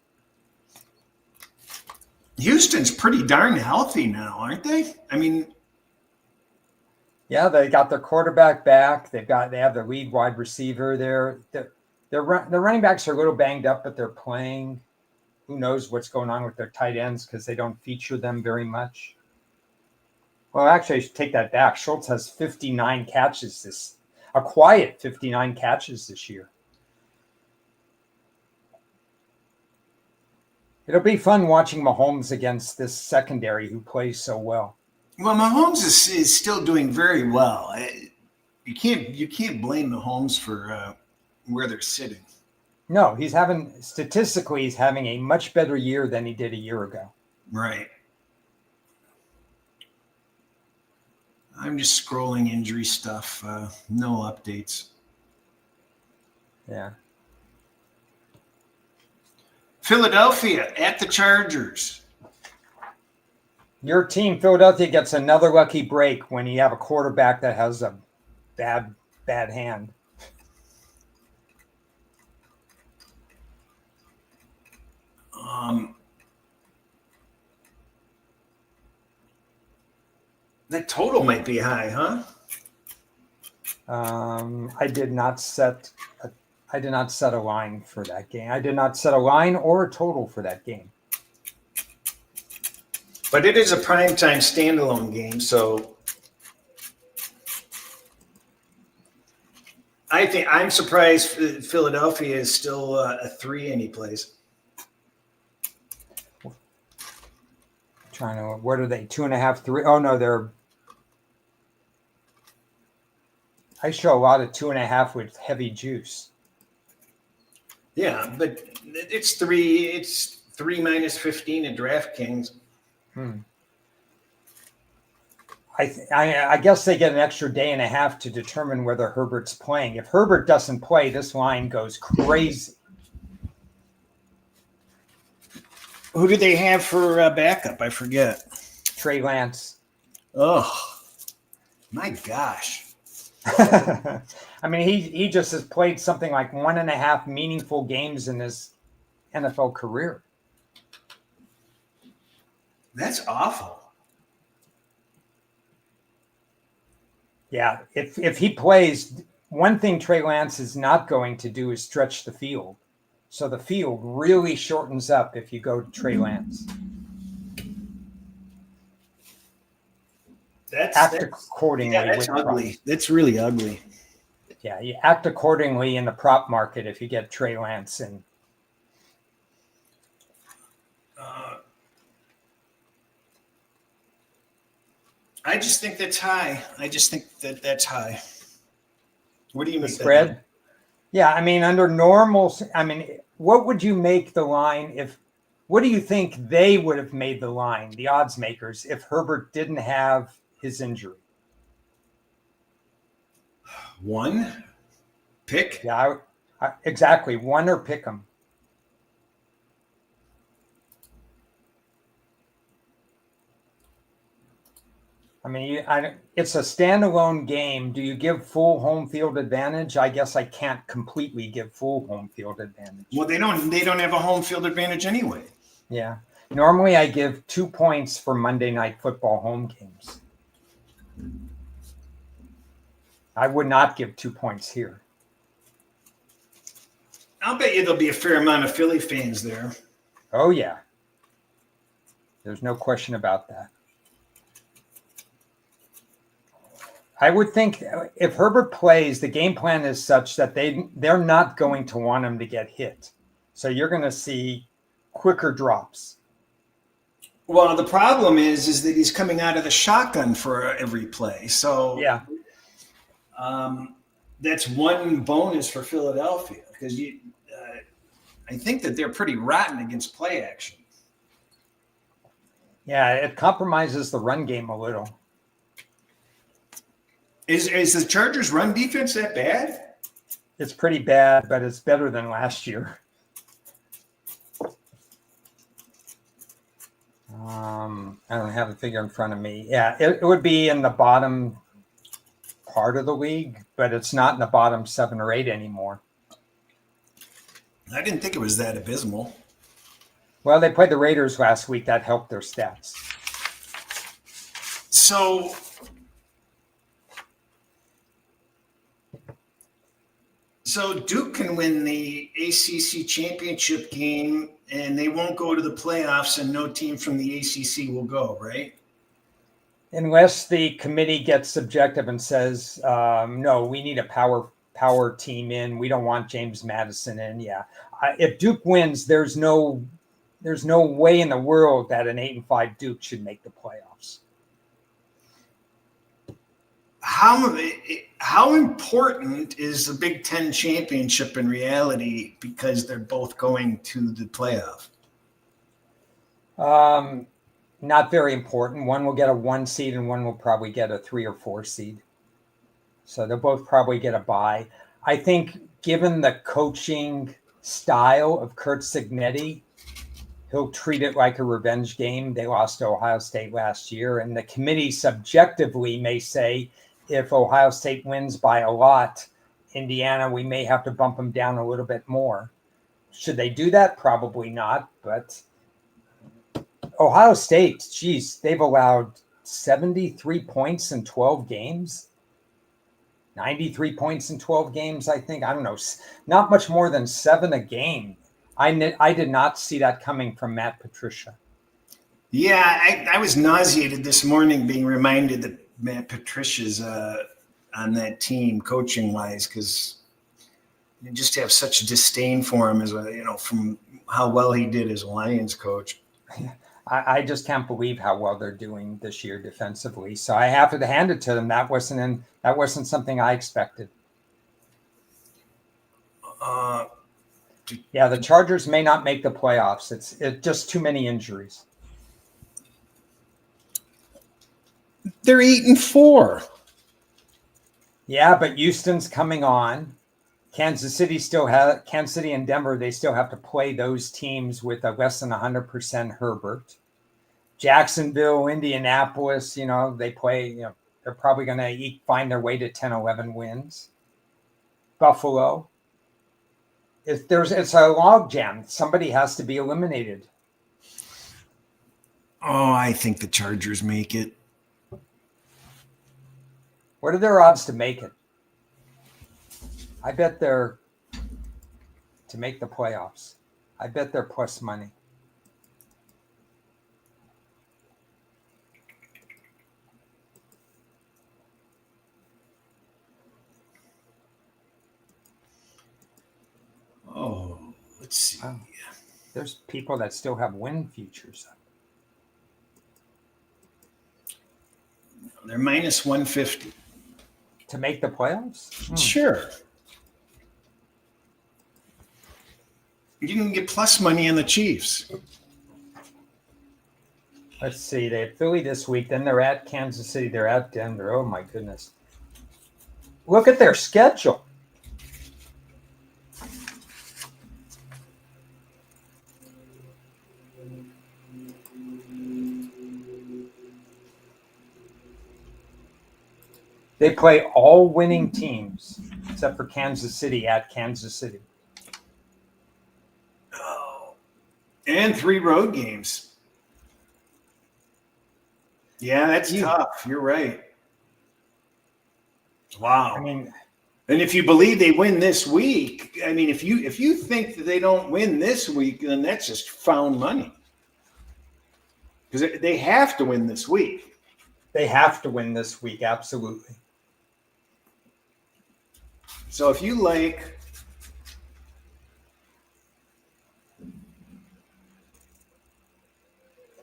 Houston's pretty darn healthy now, aren't they? I mean, yeah, they got their quarterback back. They have their lead wide receiver. Their running backs are a little banged up, but they're playing. Who knows what's going on with their tight ends because they don't feature them very much. Well, actually, I should take that back. Schultz has 59 catches a quiet 59 catches this year. It'll be fun watching Mahomes against this secondary who plays so well. well, Mahomes is still doing very well. You can't blame Mahomes for where they're sitting. No, he's having a much better year than he did a year ago. Right. I'm just scrolling injury stuff. No updates. Yeah. Philadelphia at the Chargers. Your team, Philadelphia, gets another lucky break when you have a quarterback that has a bad hand. The total might be high, huh? I did not set a line for that game. I did not set a line or a total for that game. But it is a primetime standalone game, so I'm surprised Philadelphia is still a 3 any place. What are they? 2.5, 3? Oh no, I show a lot of 2.5 with heavy juice. Yeah, but it's 3. It's 3 minus 15 at DraftKings. I guess they get an extra day and a half to determine whether Herbert's playing. If Herbert doesn't play, this line goes crazy. Who do they have for backup? I forget. Trey Lance. Oh, my gosh. I mean, he just has played something like 1.5 meaningful games in his NFL career. That's awful. Yeah, if he plays, one thing Trey Lance is not going to do is stretch the field. So the field really shortens up if you go to Trey Lance. Act accordingly. Yeah, that's ugly. That's really ugly. Yeah, you act accordingly in the prop market if you get Trey Lance in. I just think that's high. That's high. What do you make spread? That? Yeah, I mean, under normal, what would you make the line what do you think they would have made the line, the odds makers, if Herbert didn't have his injury? 1 pick? Yeah, exactly. 1 or pick them. I mean, it's a standalone game. Do you give full home field advantage? I guess I can't completely give full home field advantage. Well, they don't have a home field advantage anyway. Yeah. Normally I give 2 points for Monday Night Football home games. I would not give 2 points here. I'll bet you there'll be a fair amount of Philly fans there. Oh, yeah. There's no question about that. I would think if Herbert plays, the game plan is such that they're not going to want him to get hit. So you're going to see quicker drops. Well, the problem is that he's coming out of the shotgun for every play. So yeah, that's one bonus for Philadelphia because I think that they're pretty rotten against play action. Yeah, it compromises the run game a little. Is the Chargers' run defense that bad? It's pretty bad, but it's better than last year. I don't have the figure in front of me. Yeah, it would be in the bottom part of the league, but it's not in the bottom 7 or 8 anymore. I didn't think it was that abysmal. Well, they played the Raiders last week. That helped their stats. So Duke can win the ACC championship game, and they won't go to the playoffs, and no team from the ACC will go, right? Unless the committee gets subjective and says, no, we need a power team in. We don't want James Madison in. Yeah. If Duke wins, there's no way in the world that an 8-5 Duke should make the playoffs. How important is the Big Ten championship in reality, because they're both going to the playoff? Not very important. One will get a 1 seed and one will probably get a 3 or 4 seed. So they'll both probably get a bye. I think given the coaching style of Kurt Signetti, he'll treat it like a revenge game. They lost to Ohio State last year, and the committee subjectively may say, if Ohio State wins by a lot, Indiana, we may have to bump them down a little bit more. Should they do that? Probably not. But Ohio State, geez, they've allowed 73 points in 12 games. 93 points in 12 games, I think. I don't know. Not much more than 7 a game. I did not see that coming from Matt Patricia. Yeah, I was nauseated this morning being reminded that Matt Patricia's on that team coaching-wise, because you just have such disdain for him, as from how well he did as a Lions coach. I just can't believe how well they're doing this year defensively. So I have to hand it to them. That wasn't something I expected. Yeah, the Chargers may not make the playoffs. It's just too many injuries. They're 8-4. Yeah, but Houston's coming on. Kansas City and Denver, they still have to play those teams with a less than 100% Herbert. Jacksonville, Indianapolis, they play, they're probably going to find their way to 10, 11 wins. Buffalo. It's a log jam. Somebody has to be eliminated. Oh, I think the Chargers make it. What are their odds to make it? I bet they're to make the playoffs. I bet they're plus money. Oh, let's see. Oh, there's people that still have win futures. They're minus 150. To make the playoffs? Sure. You can get plus money on the Chiefs. Let's see. They have Philly this week. Then they're at Kansas City. They're at Denver. Oh, my goodness. Look at their schedule. They play all winning teams except for Kansas City at Kansas City. Oh, and 3 road games. Yeah, that's tough. You're right. Wow. I mean, and if you believe they win this week, I mean, if you think that they don't win this week, then that's just found money. Because they have to win this week. They have to win this week, absolutely. So if you like,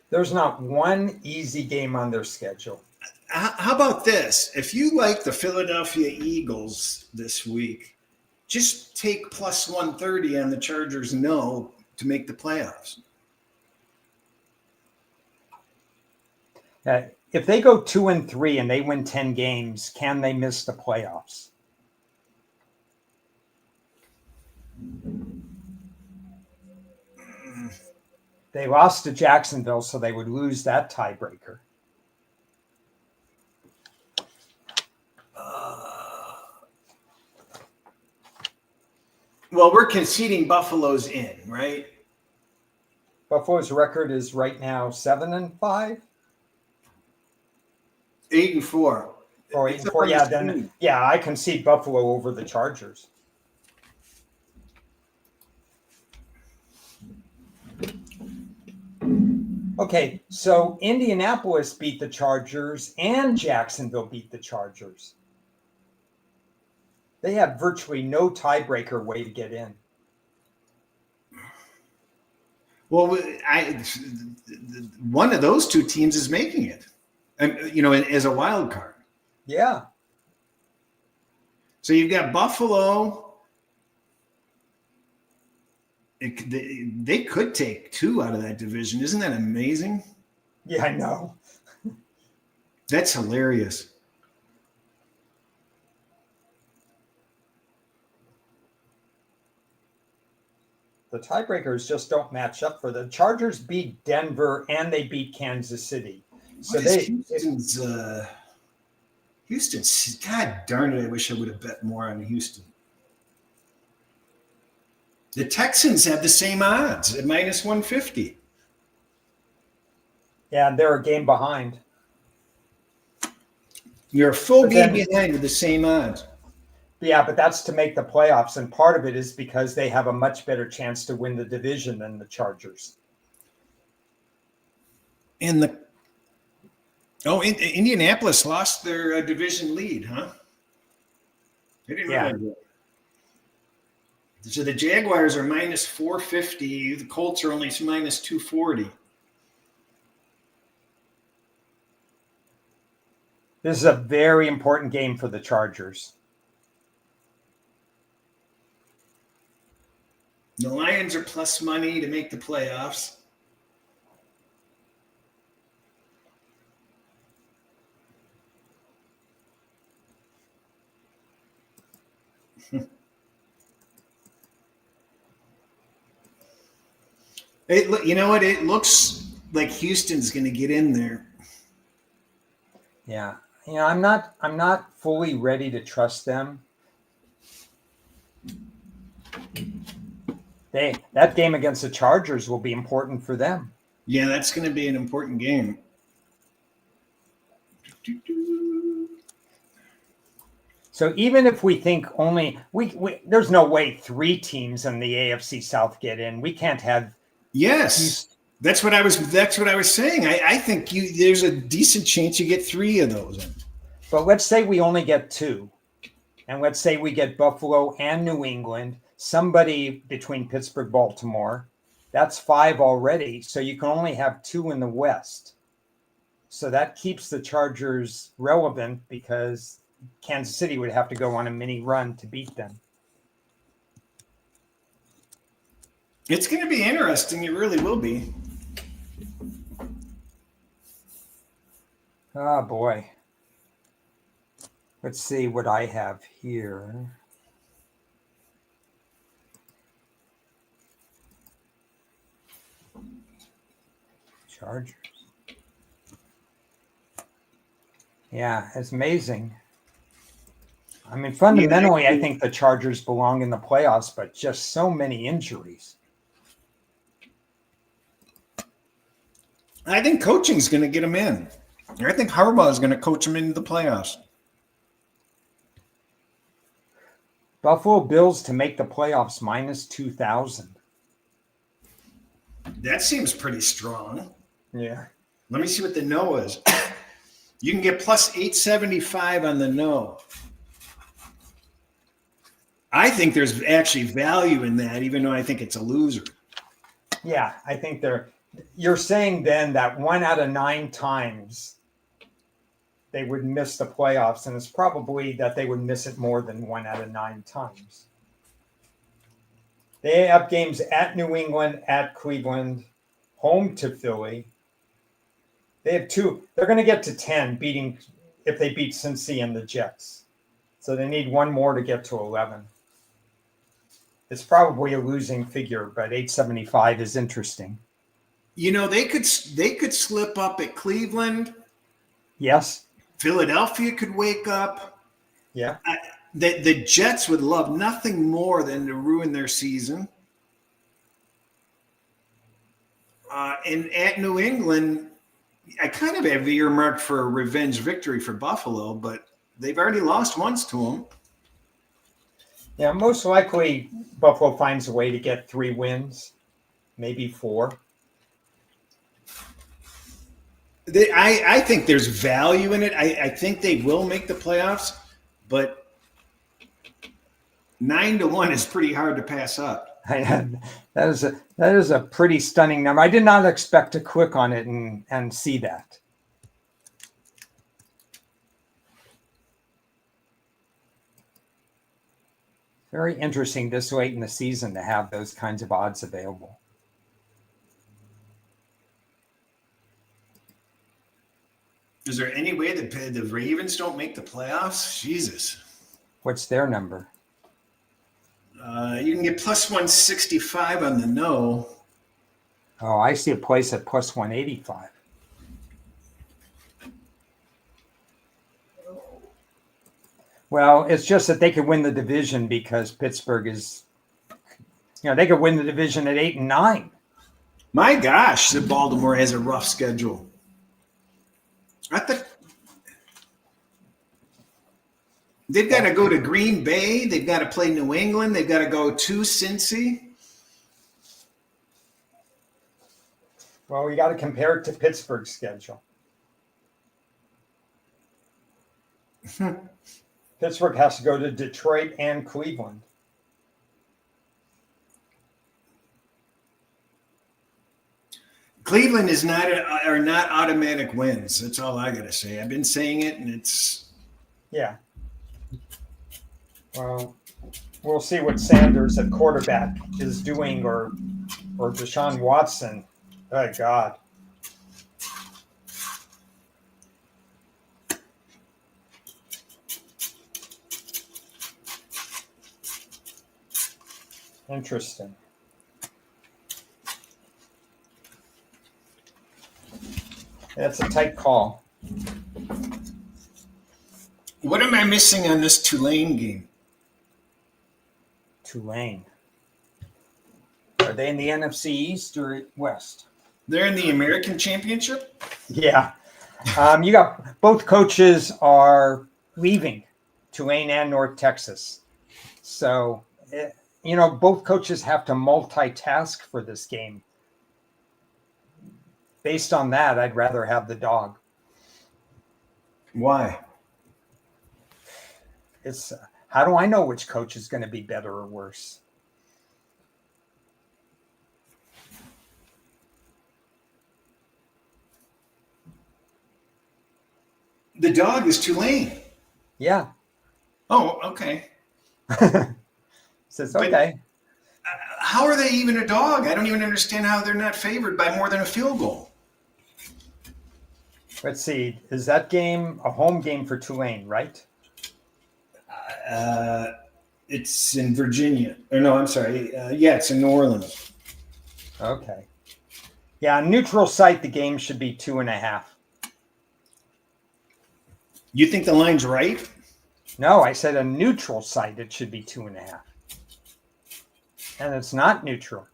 there's not one easy game on their schedule. How about this? If you like the Philadelphia Eagles this week, just take plus 130 on the Chargers to make the playoffs. If they go 2-3 and they win 10 games, can they miss the playoffs? They lost to Jacksonville, so they would lose that tiebreaker. Well, we're conceding Buffalo's in, right? Buffalo's record is right now 7-5. 8-4. Or 8-4. Yeah, then I can see Buffalo over the Chargers. Okay, so Indianapolis beat the Chargers and Jacksonville beat the Chargers. They have virtually no tiebreaker way to get in. Well, one of those two teams is making it, as a wild card. Yeah. So you've got Buffalo. They could take 2 out of that division. Isn't that amazing? Yeah, I know. That's hilarious. The tiebreakers just don't match up for the Chargers beat Denver and they beat Kansas City. So Houston's, God darn it, I wish I would have bet more on Houston. The Texans have the same odds at -150. Yeah, they're a game behind. You're a full game behind with the same odds. Yeah, but that's to make the playoffs, and part of it is because they have a much better chance to win the division than the Chargers. And Indianapolis lost their division lead, huh? I didn't realize that. So the Jaguars are -450. The Colts are only -240. This is a very important game for the Chargers. The Lions are plus money to make the playoffs. You know what? It looks like Houston's going to get in there. Yeah. I'm not fully ready to trust them. That game against the Chargers will be important for them. Yeah, that's going to be an important game. So even if we think only there's no way 3 teams in the AFC South get in. We can't have. Yes, that's what I was saying. I think there's a decent chance you get 3 of those in. But let's say we only get 2, and let's say we get Buffalo and New England. Somebody between Pittsburgh, Baltimore, that's 5 already. So you can only have 2 in the West. So that keeps the Chargers relevant because Kansas City would have to go on a mini run to beat them. It's going to be interesting. It really will be. Oh, boy. Let's see what I have here. Chargers. Yeah, it's amazing. I mean, fundamentally, I think the Chargers belong in the playoffs, but just so many injuries. I think coaching's going to get them in. I think Harbaugh is going to coach them into the playoffs. Buffalo Bills to make the playoffs -2,000. That seems pretty strong. Yeah. Let me see what the no is. You can get +875 on the no. I think there's actually value in that, even though I think it's a loser. Yeah, I think you're saying then that 1 out of 9 times they would miss the playoffs, and it's probably that they would miss it more than 1 out of 9 times. They have games at New England, at Cleveland, home to Philly. They have 2. They're going to get to 10 if they beat Cincy and the Jets. So they need 1 more to get to 11. It's probably a losing figure, but 875 is interesting. They could slip up at Cleveland. Yes. Philadelphia could wake up. Yeah. The Jets would love nothing more than to ruin their season. And at New England, I kind of have earmarked for a revenge victory for Buffalo, but they've already lost once to them. Yeah, most likely Buffalo finds a way to get 3 wins, maybe 4. I think there's value in it. I think they will make the playoffs, but 9-1 is pretty hard to pass up. That is a pretty stunning number. I did not expect to click on it and see that. Very interesting this late in the season to have those kinds of odds available. Is there any way that the Ravens don't make the playoffs? Jesus. What's their number? You can get plus 165 on the no. Oh, I see a place at plus 185. Well, it's just that they could win the division because Pittsburgh is, they could win the division at 8-9. My gosh, the Baltimore has a rough schedule. They've got to go to Green Bay. They've got to play New England. They've got to go to Cincy. Well, you got to compare it to Pittsburgh's schedule. Pittsburgh has to go to Detroit and Cleveland. Cleveland are not automatic wins. That's all I got to say. I've been saying it, and it's yeah. Well, we'll see what Sanders at quarterback is doing, or Deshaun Watson. Oh God. Interesting. That's a tight call. What am I missing on this Tulane game? Tulane. Are they in the NFC East or West? They're in the American Championship? Yeah. You got both coaches are leaving Tulane and North Texas. So, both coaches have to multitask for this game. Based on that, I'd rather have the dog. Why? It's how do I know which coach is going to be better or worse? The dog is Tulane. Yeah. Oh, okay. Says okay. How are they even a dog? I don't even understand how they're not favored by more than a field goal. Let's see. Is that game a home game for Tulane, right? It's in Virginia. Or no, I'm sorry. Yeah, it's in New Orleans. Okay. Yeah, neutral site, the game should be 2.5. You think the line's right? No, I said a neutral site, it should be 2.5. And it's not neutral.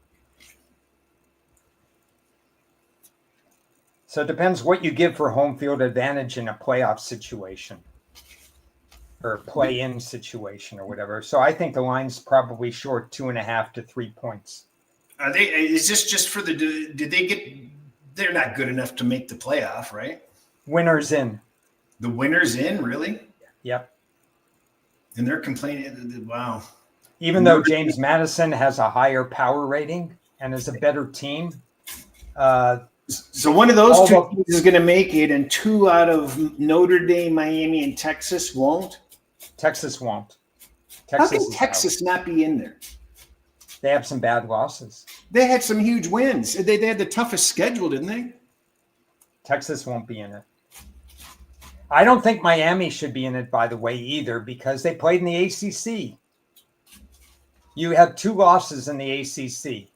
So it depends what you give for home field advantage in a playoff situation or play-in situation or whatever. So I think the line's probably short 2.5 to 3 points. Are they? Is this just for did they get? They're not good enough to make the playoff, right? Winners in. The winners in, really? Yep. And they're complaining. Wow. Even though James Madison has a higher power rating and is a better team. So one of those two teams is going to make it, and 2 out of Notre Dame, Miami, and Texas won't? Texas won't. How can Texas not be in there? They have some bad losses. They had some huge wins. They had the toughest schedule, didn't they? Texas won't be in it. I don't think Miami should be in it, by the way, either, because they played in the ACC. You had 2 losses in the ACC.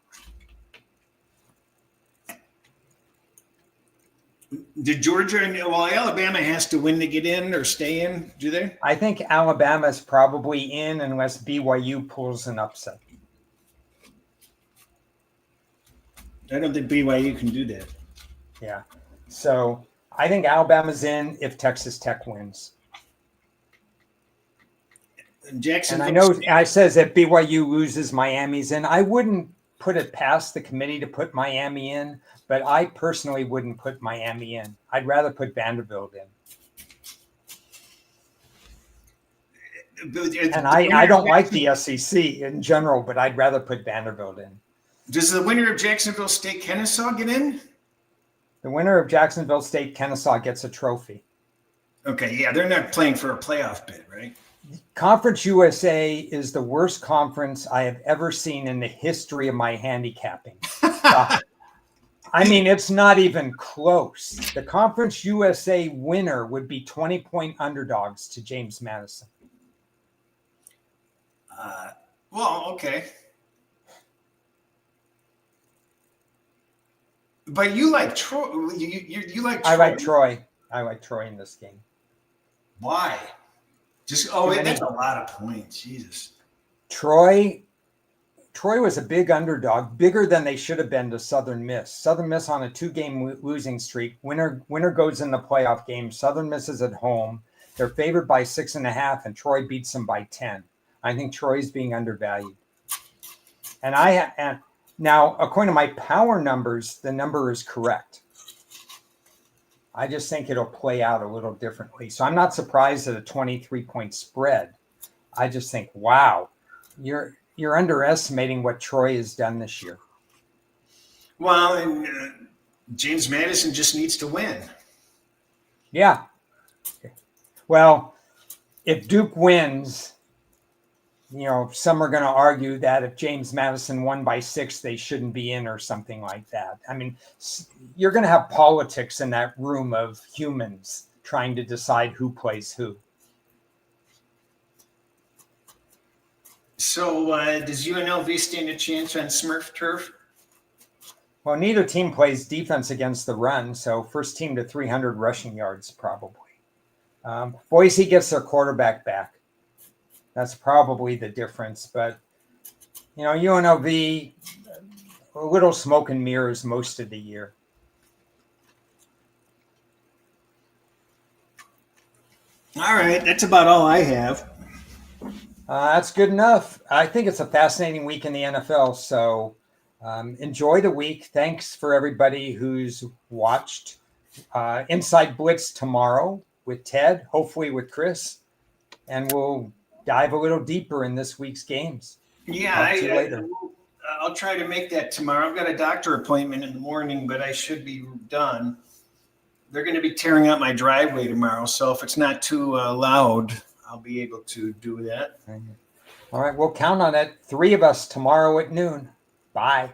Did Georgia and Alabama has to win to get in or stay in? Do they? I think Alabama's probably in unless BYU pulls an upset. I don't think BYU can do that. Yeah. So I think Alabama's in if Texas Tech wins. Jacksonville. And I know I says if BYU loses, Miami's in. I wouldn't put it past the committee to put Miami in, but I personally wouldn't put Miami in. I'd rather put Vanderbilt in. And I don't like the SEC in general, but I'd rather put Vanderbilt in. Does the winner of Jacksonville State Kennesaw get in? The winner of Jacksonville State Kennesaw gets a trophy. Okay, yeah, they're not playing for a playoff bid, right? Conference USA is the worst conference I have ever seen in the history of my handicapping. I mean, it's not even close. The Conference USA winner would be 20-point underdogs to James Madison. Well, okay. But you like Troy. You like Troy. I like Troy in this game. Why? That's a lot of points. Jesus. Troy was a big underdog, bigger than they should have been to Southern Miss. Southern Miss on a 2-game losing streak. Winner goes in the playoff game. Southern Miss is at home. They're favored by 6.5, and Troy beats them by 10. I think Troy's being undervalued. And now, according to my power numbers, the number is correct. I just think it'll play out a little differently. So I'm not surprised at a 23-point spread. I just think, wow, you're underestimating what Troy has done this year. Well, and James Madison just needs to win. Yeah. Well, if Duke wins, some are going to argue that if James Madison won by 6, they shouldn't be in or something like that. I mean, you're going to have politics in that room of humans trying to decide who plays who. So does UNLV stand a chance on Smurf turf? Well, neither team plays defense against the run, so first team to 300 rushing yards probably. Boise gets their quarterback back. That's probably the difference. But, UNLV, a little smoke and mirrors most of the year. All right. That's about all I have. That's good enough. I think it's a fascinating week in the NFL. So enjoy the week. Thanks for everybody who's watched. Inside Blitz tomorrow with Ted, hopefully with Cris. And we'll dive a little deeper in this week's games. Yeah, I'll try to make that tomorrow. I've got a doctor appointment in the morning, but I should be done. They're going to be tearing out my driveway tomorrow, so if it's not too loud, I'll be able to do that. All right, we'll count on it. 3 of us tomorrow at noon. Bye.